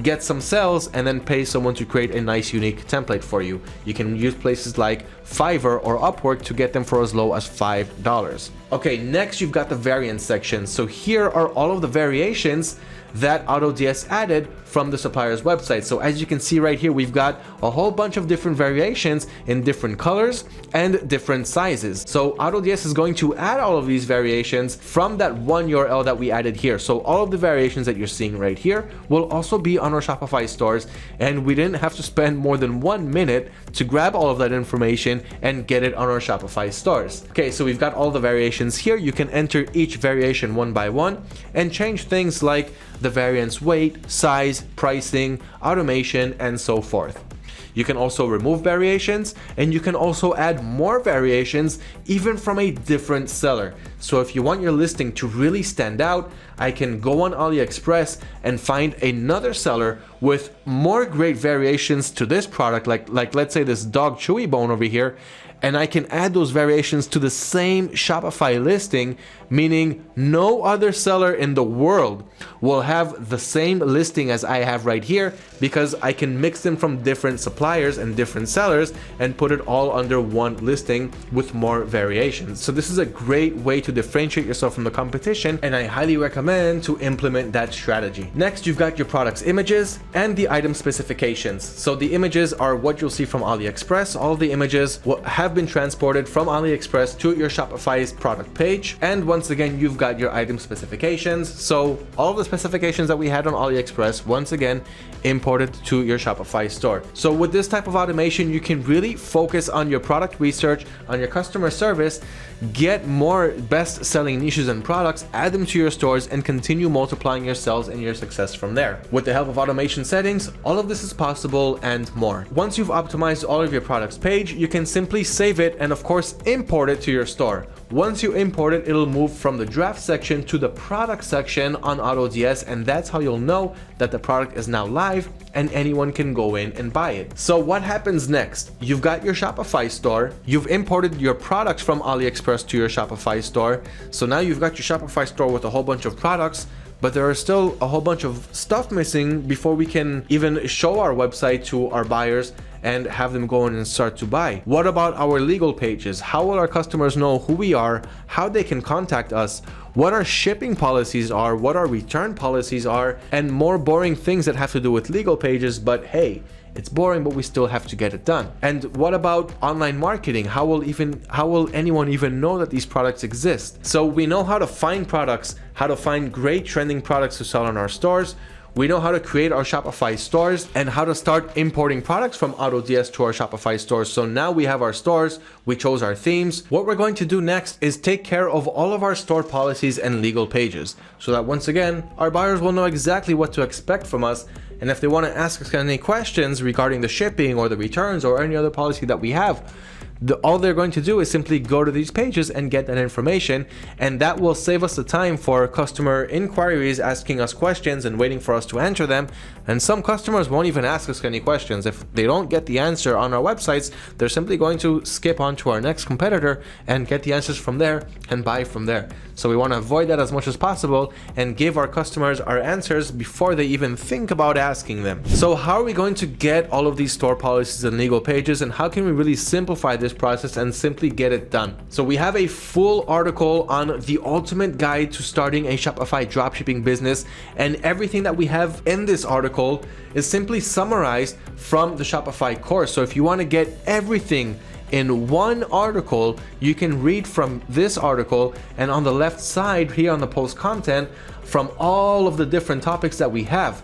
get some sales, and then pay someone to create a nice unique template for you. You can use places like Fiverr or Upwork to get them for as low as $5. Okay, next you've got the variants section. So here are all of the variations that AutoDS added from the supplier's website. So as you can see right here, we've got a whole bunch of different variations in different colors and different sizes. So AutoDS is going to add all of these variations from that one URL that we added here. So all of the variations that you're seeing right here will also be on our Shopify stores, and we didn't have to spend more than 1 minute to grab all of that information and get it on our Shopify stores. Okay, so we've got all the variations here. You can enter each variation one by one and change things like the variant's weight, size, pricing, automation, and so forth. You can also remove variations, and you can also add more variations even from a different seller. So if you want your listing to really stand out, I can go on AliExpress and find another seller with more great variations to this product, like let's say this dog chewy bone over here, and I can add those variations to the same Shopify listing, meaning no other seller in the world will have the same listing as I have right here, because I can mix them from different suppliers and different sellers and put it all under one listing with more variations. So this is a great way to differentiate yourself from the competition, and I highly recommend to implement that strategy. Next, you've got your product's images and the item specifications. So the images are what you'll see from AliExpress. All the images have been transported from AliExpress to your Shopify's product page, and once again, you've got your item specifications. So all of the specifications that we had on AliExpress, once again, imported to your Shopify store. So with this type of automation, you can really focus on your product research, on your customer service, get more best best selling niches and products, add them to your stores, and continue multiplying your sales and your success from there. With the help of automation settings, all of this is possible and more. Once you've optimized all of your products page, you can simply save it and of course import it to your store. Once you import it, it'll move from the draft section to the product section on AutoDS, and that's how you'll know that the product is now live and anyone can go in and buy it. So what happens next? You've got your Shopify store, you've imported your products from AliExpress to your Shopify store. So now you've got your Shopify store with a whole bunch of products, but there are still a whole bunch of stuff missing before we can even show our website to our buyers and have them go in and start to buy. What about our legal pages? How will our customers know who we are, how they can contact us, what our shipping policies are, what our return policies are, and more boring things that have to do with legal pages, but hey, it's boring, but we still have to get it done. And what about online marketing? How will anyone even know that these products exist? So we know how to find products, how to find great trending products to sell on our stores. We know how to create our Shopify stores and how to start importing products from AutoDS to our Shopify stores. So now we have our stores, we chose our themes. What we're going to do next is take care of all of our store policies and legal pages so that once again, our buyers will know exactly what to expect from us. And if they want to ask us any questions regarding the shipping or the returns or any other policy that we have, all they're going to do is simply go to these pages and get that information, and that will save us the time for customer inquiries asking us questions and waiting for us to answer them. And some customers won't even ask us any questions. If they don't get the answer on our websites, they're simply going to skip on to our next competitor and get the answers from there and buy from there. So we want to avoid that as much as possible and give our customers our answers before they even think about asking them. So how are we going to get all of these store policies and legal pages, and how can we really simplify this process and simply get it done? So we have a full article on the ultimate guide to starting a Shopify dropshipping business, and everything that we have in this article is simply summarized from the Shopify course. So if you want to get everything in one article, you can read from this article, and on the left side here on the post content from all of the different topics that we have.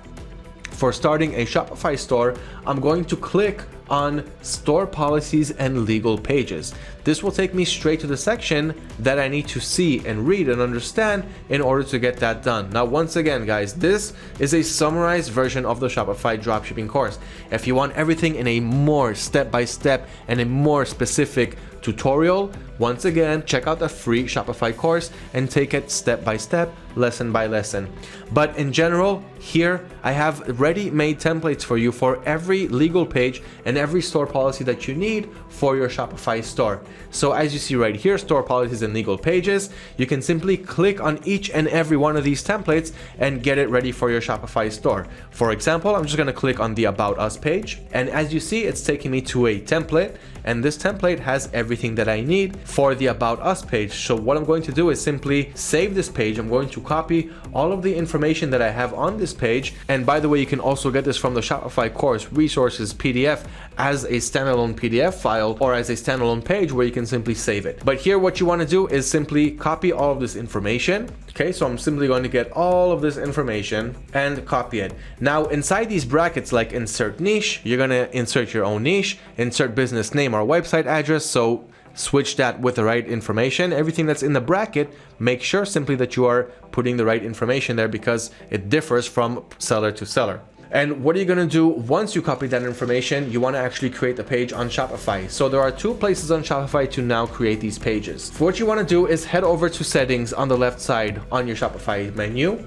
For starting a Shopify store, I'm going to click on store policies and legal pages. This will take me straight to the section that I need to see and read and understand in order to get that done. Now, once again, guys, this is a summarized version of the Shopify dropshipping course. If you want everything in a more step-by-step and a more specific tutorial, once again, check out the free Shopify course and take it step by step, lesson by lesson. But in general, here I have ready-made templates for you for every legal page and every store policy that you need for your Shopify store. So as you see right here, store policies and legal pages, you can simply click on each and every one of these templates and get it ready for your Shopify store. For example, I'm just going to click on the About Us page, and as you see, it's taking me to a template, and this template has everything that I need for the About Us page. So what I'm going to do is simply save this page. I'm going to copy all of the information that I have on this page, and by the way, you can also get this from the Shopify course resources PDF as a standalone PDF file or as a standalone page where you can simply save it. But here what you want to do is simply copy all of this information. Okay, so I'm simply going to get all of this information and copy it. Now inside these brackets, like insert niche, you're going to insert your own niche, insert business name or website address. So switch that with the right information. Everything that's in the bracket, make sure simply that you are putting the right information there because it differs from seller to seller. And what are you going to do once you copy that information? You want to actually create the page on Shopify. So there are two places on Shopify to now create these pages. What you want to do is head over to settings on the left side on your Shopify menu.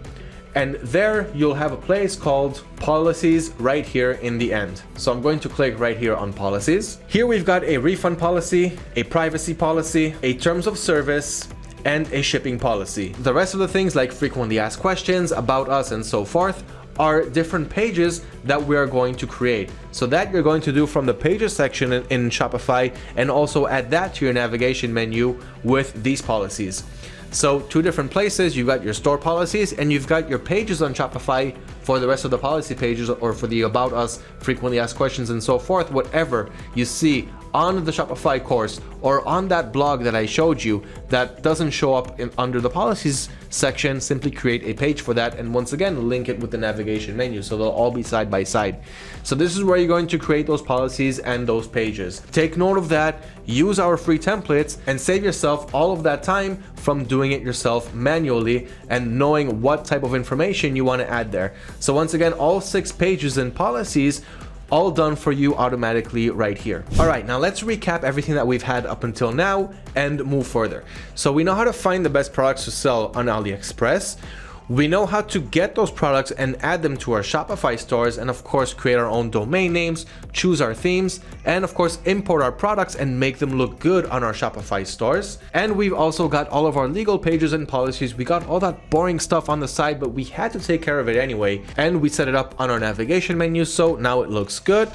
And there you'll have a place called policies right here in the end. So I'm going to click right here on policies. Here we've got a refund policy, a privacy policy, a terms of service, and a shipping policy. The rest of the things like frequently asked questions, about us, and so forth are different pages that we are going to create. So that you're going to do from the pages section in Shopify, and also add that to your navigation menu with these policies. So two different places, you've got your store policies and you've got your pages on Shopify for the rest of the policy pages or for the about us, frequently asked questions, and so forth. Whatever you see on the Shopify course or on that blog that I showed you that doesn't show up under the policies section, simply create a page for that, and once again link it with the navigation menu so they'll all be side by side. So this is where you're going to create those policies and those pages. Take note of that, use our free templates, and save yourself all of that time from doing it yourself manually and knowing what type of information you want to add there. So once again, all 6 pages and policies all done for you automatically right here. All right, now let's recap everything that we've had up until now and move further. So we know how to find the best products to sell on AliExpress. We know how to get those products and add them to our Shopify stores, and of course create our own domain names, choose our themes, and of course import our products and make them look good on our Shopify stores. And we've also got all of our legal pages and policies. We got all that boring stuff on the side, but we had to take care of it anyway, and we set it up on our navigation menu, so now it looks good.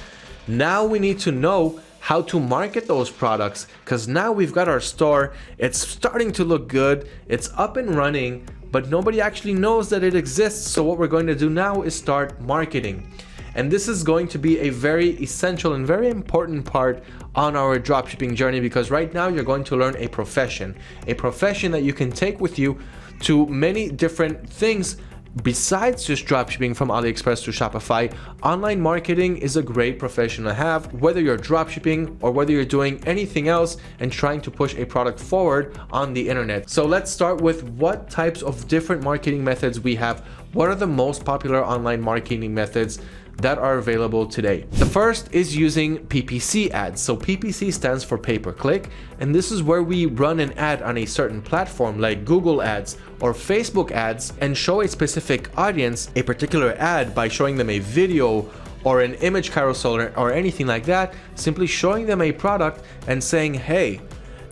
Now we need to know how to market those products, because now we've got our store, it's starting to look good, it's up and running, but nobody actually knows that it exists. So what we're going to do now is start marketing. And this is going to be a very essential and very important part on our dropshipping journey, because right now you're going to learn a profession that you can take with you to many different things. Besides just dropshipping from AliExpress to Shopify, online marketing is a great profession to have, whether you're dropshipping or whether you're doing anything else and trying to push a product forward on the internet. So let's start with what types of different marketing methods we have. What are the most popular online marketing methods that are available today? The first is using PPC ads. So PPC stands for pay-per-click, and this is where we run an ad on a certain platform like Google Ads or Facebook ads and show a specific audience a particular ad by showing them a video or an image carousel or anything like that, simply showing them a product and saying, hey,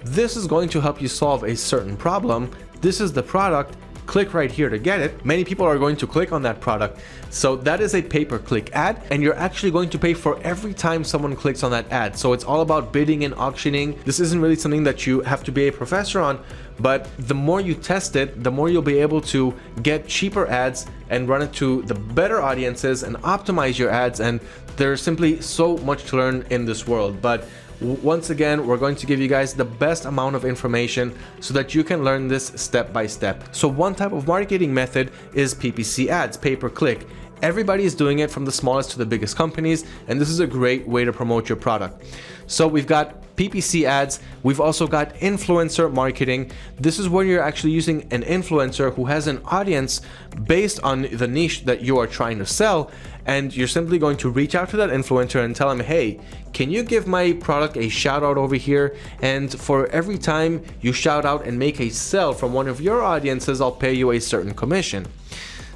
this is going to help you solve a certain problem. This is the product. Click right here to get it. Many people are going to click on that product. So that is a pay-per-click ad, and you're actually going to pay for every time someone clicks on that ad. So it's all about bidding and auctioning. This isn't really something that you have to be a professor on, but the more you test it, the more you'll be able to get cheaper ads and run it to the better audiences and optimize your ads. And there's simply so much to learn in this world. But once again, we're going to give you guys the best amount of information so that you can learn this step by step. So one type of marketing method is PPC ads, pay-per-click. Everybody is doing it, from the smallest to the biggest companies, and this is a great way to promote your product. So we've got PPC ads. We've also got influencer marketing. This is where you're actually using an influencer who has an audience based on the niche that you are trying to sell, and you're simply going to reach out to that influencer and tell him, hey, can you give my product a shout out over here? And for every time you shout out and make a sale from one of your audiences, I'll pay you a certain commission.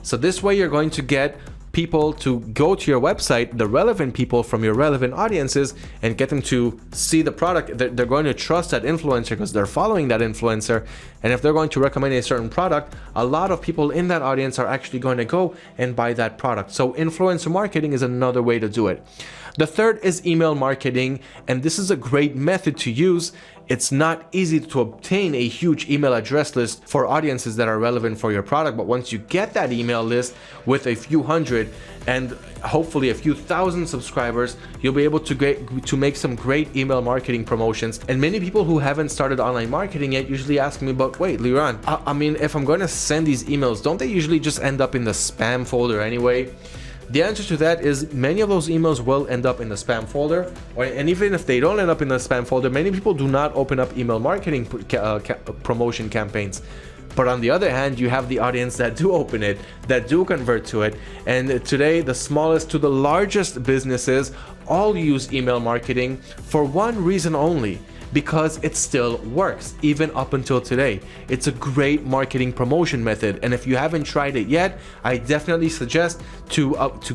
So this way you're going to get people to go to your website, the relevant people from your relevant audiences, and get them to see the product. They're going to trust that influencer because they're following that influencer. And if they're going to recommend a certain product, a lot of people in that audience are actually going to go and buy that product. So influencer marketing is another way to do it. The third is email marketing, and this is a great method to use. It's not easy to obtain a huge email address list for audiences that are relevant for your product, but once you get that email list with a few hundred and hopefully a few thousand subscribers, you'll be able to make some great email marketing promotions. And many people who haven't started online marketing yet usually ask me, but wait, Liran, I mean, if I'm going to send these emails, don't they usually just end up in the spam folder anyway? The answer to that is many of those emails will end up in the spam folder, and even if they don't end up in the spam folder, many people do not open up email marketing promotion campaigns. But on the other hand, you have the audience that do open it, that do convert to it. And today, the smallest to the largest businesses all use email marketing for one reason only: because it still works even up until today. It's a great marketing promotion method, and if you haven't tried it yet, I definitely suggest to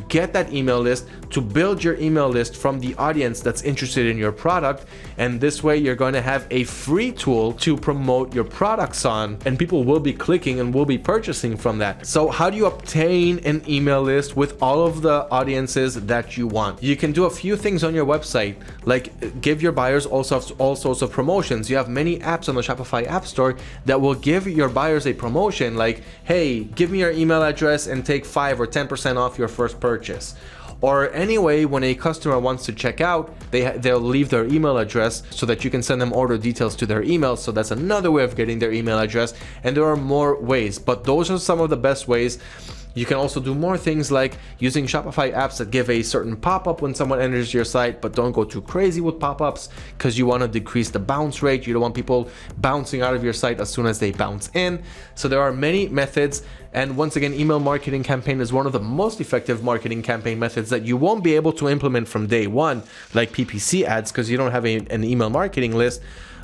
get that email list, to build your email list from the audience that's interested in your product, and this way you're going to have a free tool to promote your products on, and people will be clicking and will be purchasing from that. So how do you obtain an email list with all of the audiences that you want? You can do a few things on your website, like give your buyers all sorts of promotions. You have many apps on the Shopify App Store that will give your buyers a promotion like, hey, give me your email address and take 5 or 10% off your first purchase. Or anyway, when a customer wants to check out, they'll leave their email address so that you can send them order details to their email. So that's another way of getting their email address. And there are more ways, but those are some of the best ways. You can also do more things like using Shopify apps that give a certain pop-up when someone enters your site, but don't go too crazy with pop-ups because you want to decrease the bounce rate. You don't want people bouncing out of your site as soon as they bounce in. So there are many methods. And once again, email marketing campaign is one of the most effective marketing campaign methods that you won't be able to implement from day one, like PPC ads, because you don't have an email marketing list.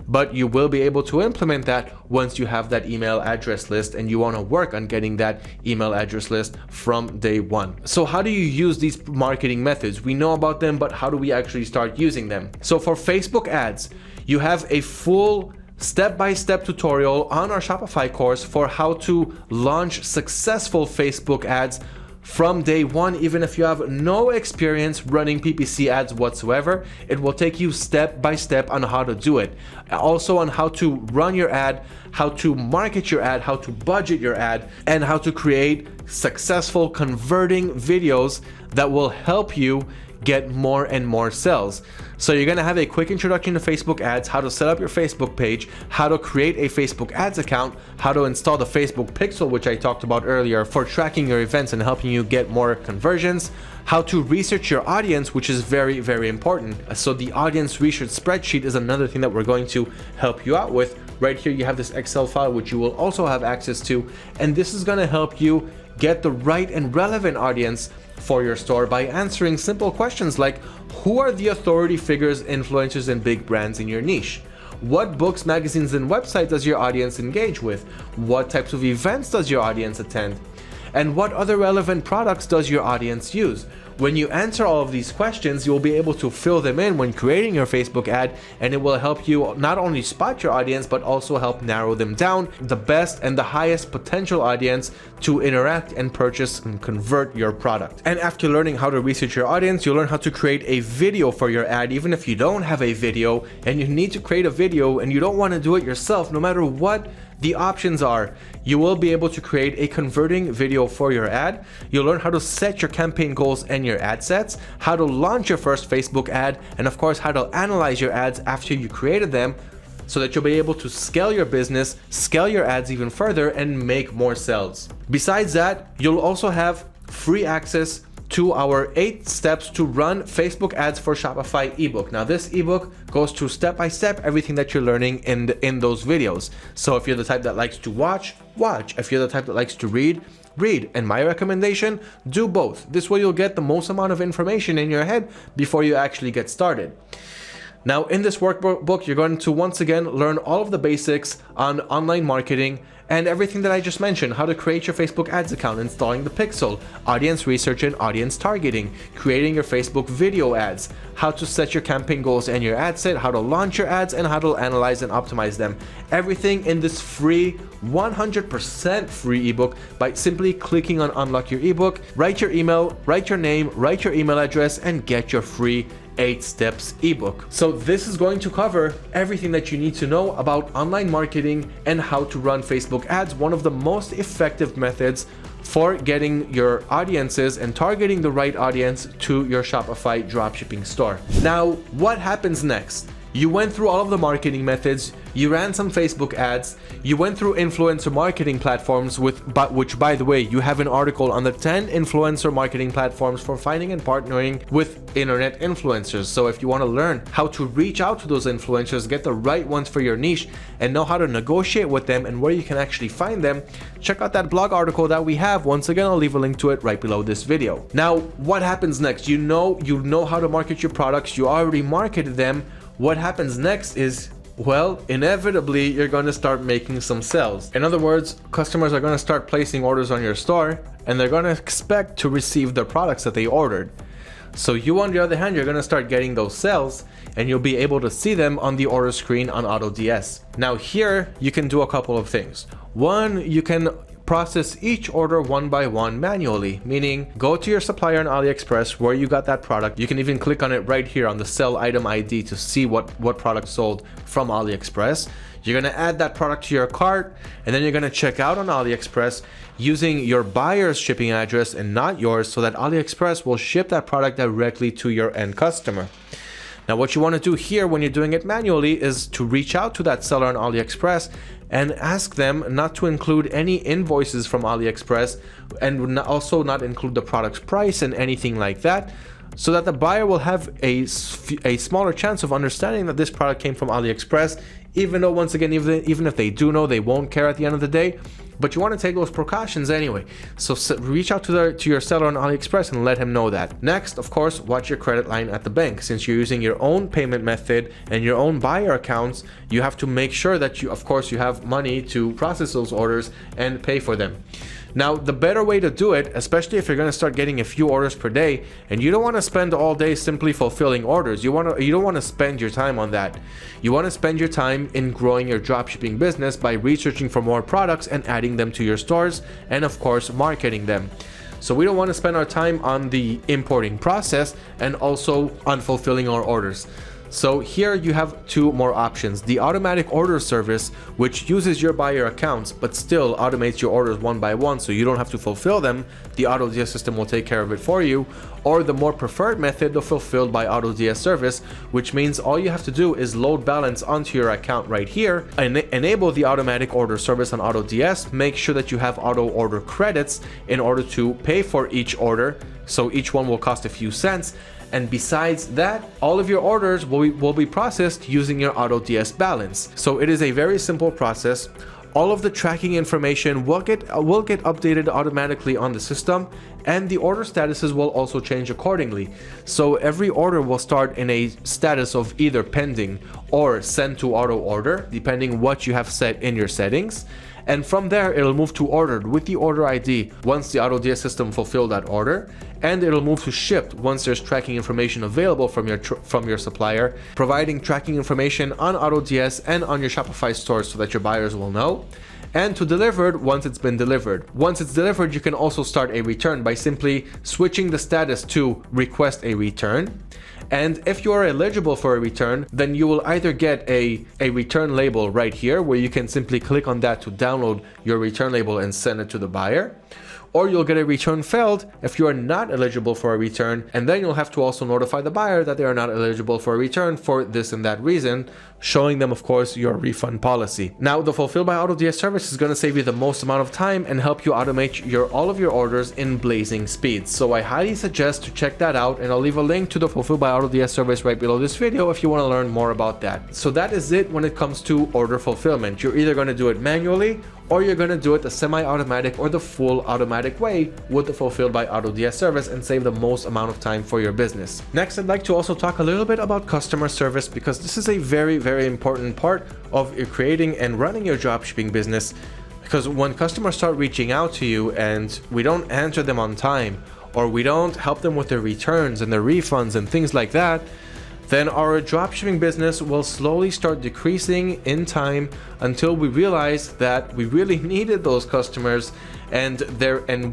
But you will be able to implement that once you have that email address list and you want to work on getting that email address list from day one. So how do you use these marketing methods? We know about them, but how do we actually start using them? So for Facebook ads, you have a full step-by-step tutorial on our Shopify course for how to launch successful Facebook ads from day one. Even if you have no experience running PPC ads whatsoever, it will take you step by step on how to do it. Also on how to run your ad, how to market your ad, how to budget your ad, and how to create successful converting videos that will help you get more and more sales. So you're gonna have a quick introduction to Facebook ads, how to set up your Facebook page, how to create a Facebook ads account, how to install the Facebook pixel, which I talked about earlier, for tracking your events and helping you get more conversions, how to research your audience, which is very, very important. So the audience research spreadsheet is another thing that we're going to help you out with. Right here, you have this Excel file, which you will also have access to. And this is gonna help you get the right and relevant audience for your store by answering simple questions like, who are the authority figures, influencers, and big brands in your niche? What books, magazines, and websites does your audience engage with? What types of events does your audience attend? And what other relevant products does your audience use? When you answer all of these questions, you'll be able to fill them in when creating your Facebook ad, and it will help you not only spot your audience, but also help narrow them down, the best and the highest potential audience to interact and purchase and convert your product. And after learning how to research your audience, you'll learn how to create a video for your ad. Even if you don't have a video and you need to create a video and you don't want to do it yourself, no matter what the options are, you will be able to create a converting video for your ad. You'll learn how to set your campaign goals and your ad sets, how to launch your first Facebook ad, and of course, how to analyze your ads after you created them so that you'll be able to scale your business, scale your ads even further, and make more sales. Besides that, you'll also have free access to our 8 steps to run Facebook ads for Shopify ebook. Now this ebook goes through step by step everything that you're learning in those videos. So if you're the type that likes to watch. If you're the type that likes to read. And my recommendation, do both. This way you'll get the most amount of information in your head before you actually get started. Now in this workbook, you're going to once again learn all of the basics on online marketing and everything that I just mentioned: how to create your Facebook ads account, installing the pixel, audience research and audience targeting, creating your Facebook video ads, how to set your campaign goals and your ad set, how to launch your ads, and how to analyze and optimize them. Everything in this free, 100% free ebook by simply clicking on unlock your ebook. Write your email, write your name, write your email address, and get your free 8 steps ebook. So this is going to cover everything that you need to know about online marketing and how to run Facebook ads, one of the most effective methods for getting your audiences and targeting the right audience to your Shopify dropshipping store. Now, what happens next? You went through all of the marketing methods, you ran some Facebook ads, you went through influencer marketing platforms, which by the way, you have an article on the 10 influencer marketing platforms for finding and partnering with internet influencers. So if you want to learn how to reach out to those influencers, get the right ones for your niche, and know how to negotiate with them and where you can actually find them, check out that blog article that we have. Once again, I'll leave a link to it right below this video. Now, what happens next? You know how to market your products, you already marketed them. What happens next is, well, inevitably, you're going to start making some sales. In other words, customers are going to start placing orders on your store and they're going to expect to receive the products that they ordered. So you, on the other hand, you're going to start getting those sales and you'll be able to see them on the order screen on AutoDS. Now here, you can do a couple of things. One, you can process each order one by one manually, meaning go to your supplier on AliExpress where you got that product. You can even click on it right here on the sell item ID to see what product sold from AliExpress. You're going to add that product to your cart, and then you're going to check out on AliExpress using your buyer's shipping address and not yours, so that AliExpress will ship that product directly to your end customer. Now, what you want to do here when you're doing it manually is to reach out to that seller on AliExpress and ask them not to include any invoices from AliExpress, and also not include the product's price and anything like that, so that the buyer will have a smaller chance of understanding that this product came from AliExpress, even though, once again, even if they do know, they won't care at the end of the day. But you want to take those precautions anyway. So reach out to your seller on AliExpress and let him know that. Next, of course, watch your credit line at the bank. Since you're using your own payment method and your own buyer accounts, you have to make sure that you have money to process those orders and pay for them. Now, the better way to do it, especially if you're going to start getting a few orders per day and you don't want to spend all day simply fulfilling orders, you don't want to spend your time on that. You want to spend your time in growing your dropshipping business by researching for more products and adding them to your stores, and of course marketing them. So we don't want to spend our time on the importing process and also on fulfilling our orders. So here you have two more options. The automatic order service, which uses your buyer accounts but still automates your orders one by one, so you don't have to fulfill them. The AutoDS system will take care of it for you. Or the more preferred method, the fulfilled by AutoDS service, which means all you have to do is load balance onto your account right here and enable the automatic order service on AutoDS. Make sure that you have auto order credits in order to pay for each order, so each one will cost a few cents. And besides that, all of your orders will be processed using your AutoDS balance. So it is a very simple process. All of the tracking information will get updated automatically on the system, and the order statuses will also change accordingly. So every order will start in a status of either pending or send to auto order, depending what you have set in your settings. And from there, it'll move to ordered with the order ID once the AutoDS system fulfilled that order, and it'll move to shipped once there's tracking information available from your supplier, providing tracking information on AutoDS and on your Shopify store so that your buyers will know, and to delivered once it's been delivered. Once it's delivered, you can also start a return by simply switching the status to request a return. And if you are eligible for a return, then you will either get a return label right here, where you can simply click on that to download your return label and send it to the buyer. Or you'll get a return failed if you are not eligible for a return, and then you'll have to also notify the buyer that they are not eligible for a return for this and that reason, showing them, of course, your refund policy. Now, the Fulfilled by AutoDS service is going to save you the most amount of time and help you automate all of your orders in blazing speed. So I highly suggest to check that out, and I'll leave a link to the Fulfilled by AutoDS service right below this video if you want to learn more about that. So that is it when it comes to order fulfillment. You're either going to do it manually, or you're going to do it the semi-automatic or the full automatic way with the Fulfilled by AutoDS service and save the most amount of time for your business. Next, I'd like to also talk a little bit about customer service, because this is a very, very important part of your creating and running your dropshipping business. Because when customers start reaching out to you and we don't answer them on time, or we don't help them with their returns and their refunds and things like that, then our dropshipping business will slowly start decreasing in time until we realize that we really needed those customers, and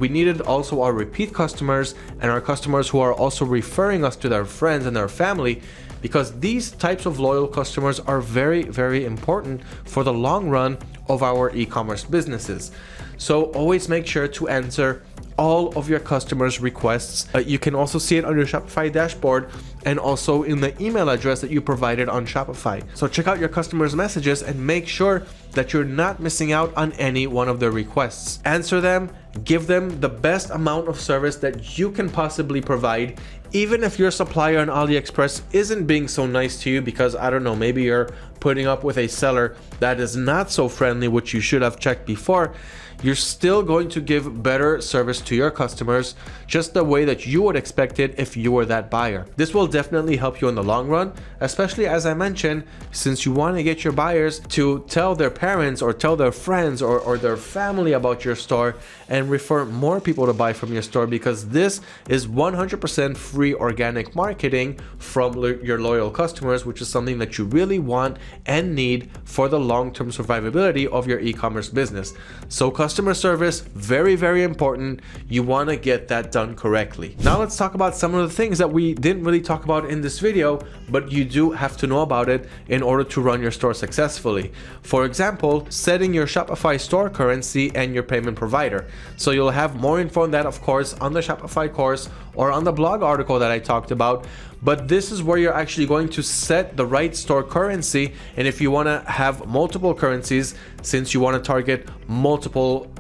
we needed also our repeat customers and our customers who are also referring us to their friends and their family, because these types of loyal customers are very, very important for the long run of our e-commerce businesses. So always make sure to answer all of your customers' requests. You can also see it on your Shopify dashboard and also in the email address that you provided on Shopify. So check out your customers' messages and make sure that you're not missing out on any one of their requests. Answer them, give them the best amount of service that you can possibly provide, even if your supplier on AliExpress isn't being so nice to you because, I don't know, maybe you're putting up with a seller that is not so friendly, which you should have checked before. You're still going to give better service to your customers, just the way that you would expect it if you were that buyer. This will definitely help you in the long run, especially as I mentioned, since you want to get your buyers to tell their parents or tell their friends or their family about your store and refer more people to buy from your store, because this is 100% free organic marketing from your loyal customers, which is something that you really want and need for the long-term survivability of your e-commerce business. So customer service, very, very important. You want to get that done correctly. Now let's talk about some of the things that we didn't really talk about in this video, but you do have to know about it in order to run your store successfully. For example, setting your Shopify store currency and your payment provider. So you'll have more info on that, of course, on the Shopify course or on the blog article that I talked about. But this is where you're actually going to set the right store currency. And if you want to have multiple currencies, since you want to target multiple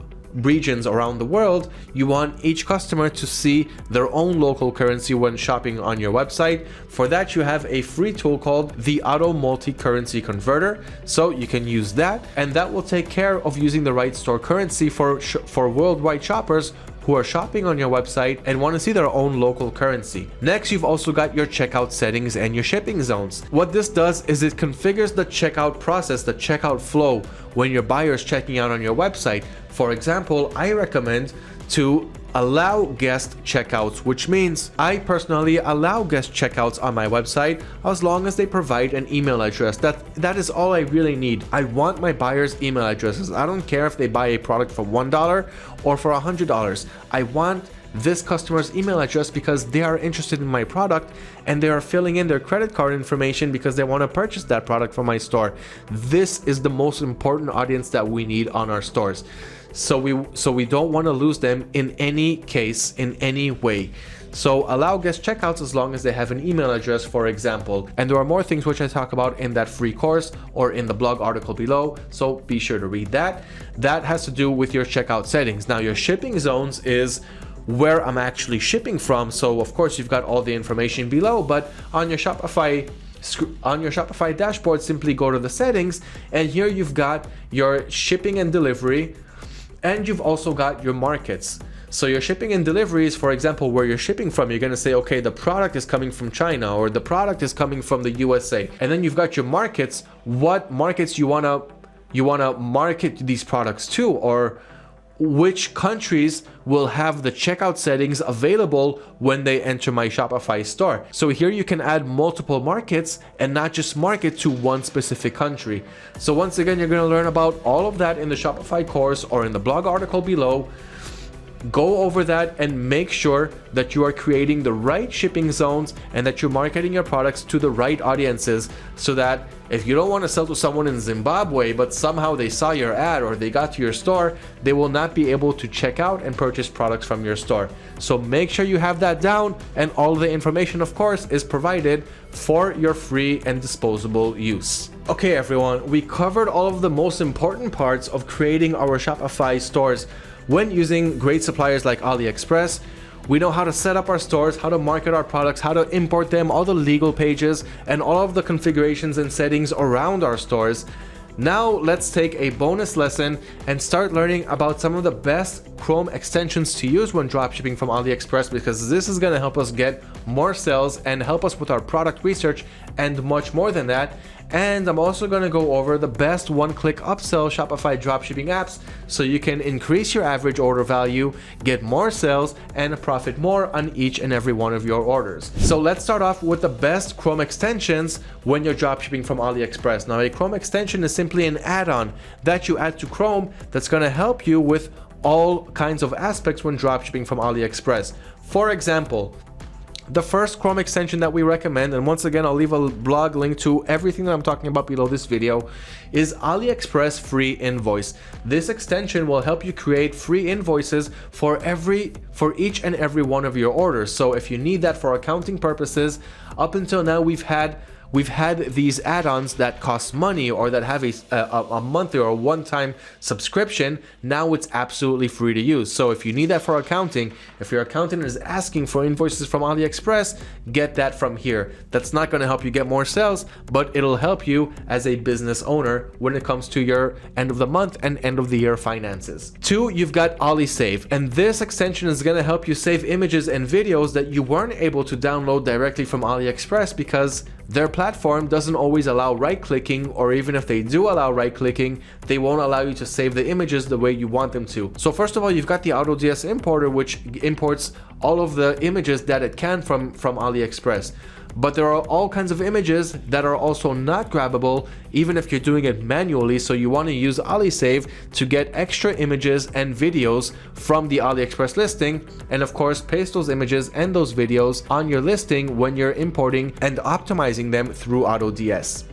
regions around the world, you want each customer to see their own local currency when shopping on your website. For that, you have a free tool called the Auto Multi-Currency Converter. So you can use that, and that will take care of using the right store currency for worldwide shoppers who are shopping on your website and want to see their own local currency. Next, you've also got your checkout settings and your shipping zones. What this does is it configures the checkout process, the checkout flow when your buyer is checking out on your website. For example, I recommend to allow guest checkouts, which means I personally allow guest checkouts on my website as long as they provide an email address. That is all I really need. I want my buyers' email addresses. I don't care if they buy a product for $1 or for $100. I want this customer's email address because they are interested in my product and they are filling in their credit card information because they want to purchase that product from my store. This is the most important audience that we need on our stores. So we don't want to lose them in any case, in any way. So allow guest checkouts as long as they have an email address, for example. And there are more things which I talk about in that free course or in the blog article below. So be sure to read that. That has to do with your checkout settings. Now your shipping zones is where I'm actually shipping from. So of course you've got all the information below, but on your Shopify dashboard, simply go to the settings, and here you've got your shipping and delivery, and you've also got your markets. So your shipping and delivery is, for example, where you're shipping from. You're going to say, okay, the product is coming from China, or the product is coming from the USA. And then you've got your markets, what markets you want to market these products to, or which countries will have the checkout settings available when they enter my Shopify store. So here you can add multiple markets and not just market to one specific country. So once again, you're going to learn about all of that in the Shopify course or in the blog article below. Go over that and make sure that you are creating the right shipping zones and that you're marketing your products to the right audiences, so that if you don't want to sell to someone in Zimbabwe, but somehow they saw your ad or they got to your store, they will not be able to check out and purchase products from your store. So make sure you have that down, and all the information, of course, is provided for your free and disposable use. Okay, everyone, we covered all of the most important parts of creating our Shopify stores. When using great suppliers like AliExpress, we know how to set up our stores, how to market our products, how to import them, all the legal pages, and all of the configurations and settings around our stores. Now let's take a bonus lesson and start learning about some of the best Chrome extensions to use when dropshipping from AliExpress, because this is going to help us get more sales and help us with our product research and much more than that. And I'm also going to go over the best one-click upsell Shopify dropshipping apps so you can increase your average order value, get more sales, and profit more on each and every one of your orders. So let's start off with the best Chrome extensions when you're dropshipping from AliExpress. Now, a Chrome extension is simply an add-on that you add to Chrome that's going to help you with all kinds of aspects when dropshipping from AliExpress. For example, the first Chrome extension that we recommend, and once again, I'll leave a blog link to everything that I'm talking about below this video, is AliExpress Free Invoice. This extension will help you create free invoices for each and every one of your orders. So if you need that for accounting purposes, up until now we've had we've had these add-ons that cost money or that have a monthly or a one-time subscription. Now it's absolutely free to use. So if you need that for accounting, if your accountant is asking for invoices from AliExpress, get that from here. That's not going to help you get more sales, but it'll help you as a business owner when it comes to your end of the month and end of the year finances. 2, you've got AliSave, and this extension is going to help you save images and videos that you weren't able to download directly from AliExpress because their platform doesn't always allow right-clicking, or even if they do allow right-clicking, they won't allow you to save the images the way you want them to. So first of all, you've got the AutoDS importer, which imports all of the images that it can from AliExpress. But there are all kinds of images that are also not grabbable, even if you're doing it manually. So you want to use AliSave to get extra images and videos from the AliExpress listing, and of course paste those images and those videos on your listing when you're importing and optimizing them through AutoDS.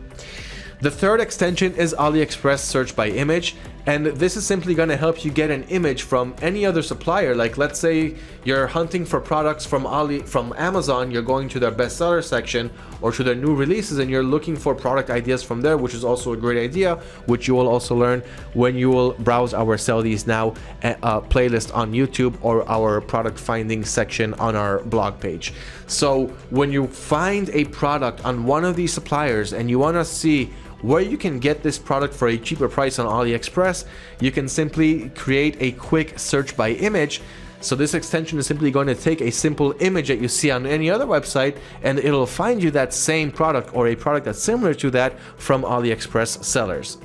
The third extension is AliExpress Search by Image, and this is simply going to help you get an image from any other supplier. Like, let's say you're hunting for products from Amazon, you're going to their bestseller section or to their new releases, and you're looking for product ideas from there, which is also a great idea, which you will also learn when you will browse our Sell These Now playlist on YouTube or our product finding section on our blog page. So when you find a product on one of these suppliers and you want to see where you can get this product for a cheaper price on AliExpress, you can simply create a quick search by image. So this extension is simply going to take a simple image that you see on any other website, and it'll find you that same product or a product that's similar to that from AliExpress sellers.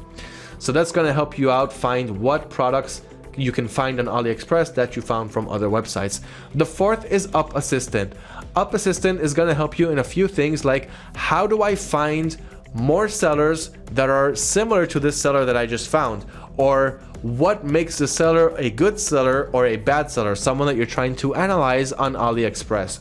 So that's going to help you out find what products you can find on AliExpress that you found from other websites. The fourth is Up Assistant. Up Assistant is going to help you in a few things, like how do I find more sellers that are similar to this seller that I just found, or what makes the seller a good seller or a bad seller, someone that you're trying to analyze on AliExpress.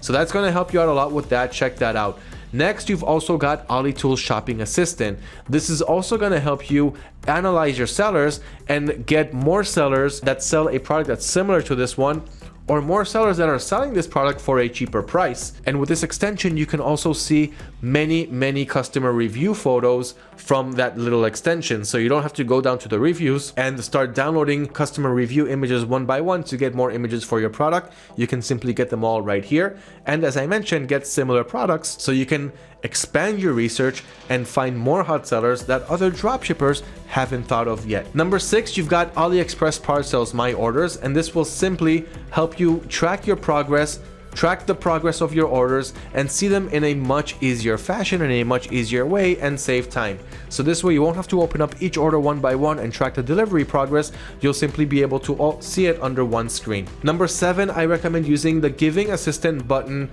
So that's going to help you out a lot with that. Check that out. Next, you've also got AliTools Shopping Assistant. This is also going to help you analyze your sellers and get more sellers that sell a product that's similar to this one, or more sellers that are selling this product for a cheaper price. And with this extension, you can also see many customer review photos from that little extension. So you don't have to go down to the reviews and start downloading customer review images one by one to get more images for your product. You can simply get them all right here. And as I mentioned, get similar products so you can expand your research and find more hot sellers that other dropshippers haven't thought of yet. Number 6, you've got AliExpress Parcels My Orders, and this will simply help you track your progress, track the progress of your orders, and see them in a much easier fashion, in a much easier way, and save time. So this way you won't have to open up each order one by one and track the delivery progress. You'll simply be able to see it under one screen. Number 7, I recommend using the Giving Assistant button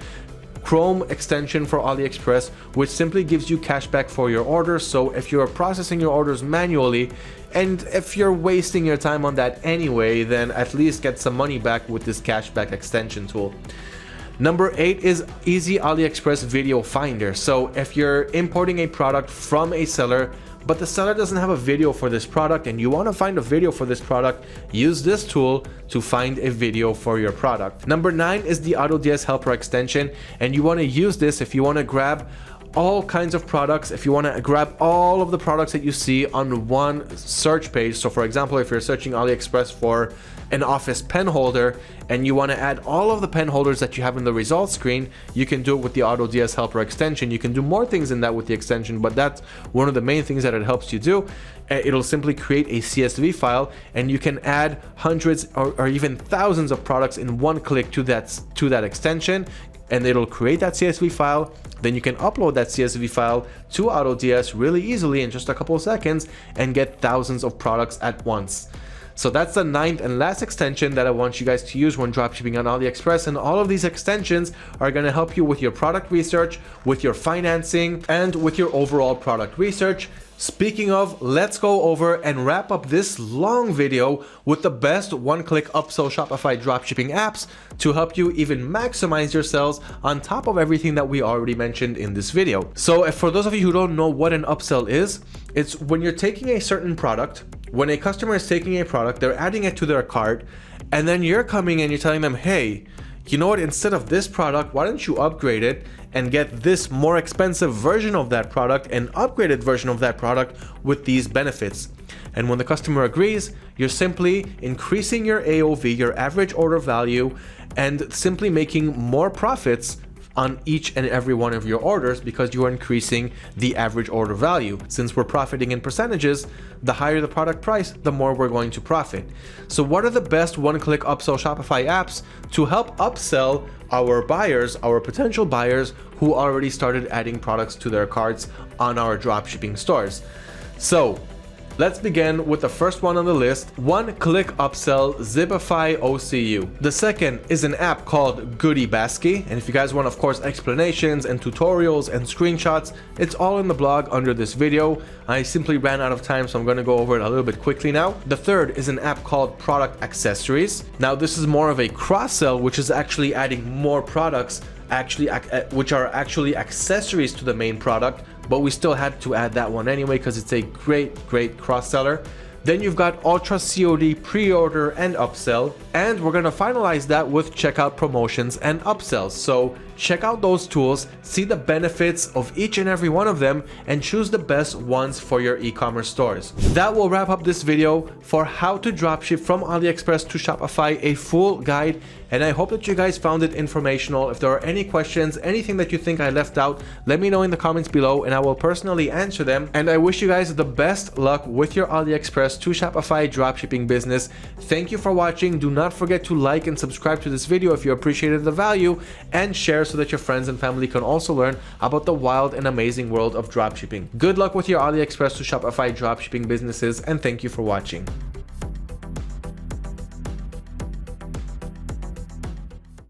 Chrome extension for AliExpress, which simply gives you cashback for your orders. So if you're processing your orders manually, and if you're wasting your time on that anyway, then at least get some money back with this cashback extension tool. Number 8 is Easy AliExpress Video Finder. So if you're importing a product from a seller, but the seller doesn't have a video for this product and you want to find a video for this product, use this tool to find a video for your product. Number 9 is the AutoDS Helper extension, and you want to use this if you want to grab all kinds of products, if you want to grab all of the products that you see on one search page. So for example, if you're searching AliExpress for an office pen holder and you want to add all of the pen holders that you have in the results screen, you can do it with the AutoDS Helper extension. You can do more things than that with the extension, but that's one of the main things that it helps you do. It'll simply create a CSV file, and you can add hundreds or even thousands of products in one click to that extension, and it'll create that CSV file. Then you can upload that CSV file to AutoDS really easily in just a couple of seconds and get thousands of products at once. So that's the 9th and last extension that I want you guys to use when dropshipping on AliExpress, and all of these extensions are going to help you with your product research, with your financing, and with your overall product research. Speaking of, let's go over and wrap up this long video with the best one-click upsell Shopify dropshipping apps to help you even maximize your sales on top of everything that we already mentioned in this video. So for those of you who don't know what an upsell is, it's when you're taking a certain product, when a customer is taking a product, they're adding it to their cart, and then you're coming and you're telling them, hey, you know what, instead of this product, why don't you upgrade it and get this more expensive version of that product, an upgraded version of that product with these benefits. And when the customer agrees, you're simply increasing your AOV, your average order value, and simply making more profits on each and every one of your orders because you are increasing the average order value. Since we're profiting in percentages, the higher the product price, the more we're going to profit. So what are the best one-click upsell Shopify apps to help upsell our buyers, our potential buyers who already started adding products to their carts on our dropshipping stores? So let's begin with the first one on the list, one-click upsell Zipify OCU. The second is an app called Goodie Basket, and if you guys want, of course, explanations and tutorials and screenshots, it's all in the blog under this video. I simply ran out of time, so I'm going to go over it a little bit quickly now. The third is an app called Product Accessories. Now, this is more of a cross-sell, which is actually adding more products which are actually accessories to the main product, but we still had to add that one anyway because it's a great cross-seller. Then you've got Ultra COD pre-order and upsell, and we're going to finalize that with checkout promotions and upsells. So check out those tools, see the benefits of each and every one of them, and choose the best ones for your e-commerce stores. That will wrap up this video for how to dropship from AliExpress to Shopify, a full guide, and I hope that you guys found it informational. If there are any questions, anything that you think I left out, let me know in the comments below and I will personally answer them. And I wish you guys the best luck with your AliExpress to Shopify dropshipping business. Thank you for watching. Do not forget to like and subscribe to this video if you appreciated the value, and share so that your friends and family can also learn about the wild and amazing world of dropshipping. Good luck with your AliExpress to Shopify dropshipping businesses, and thank you for watching.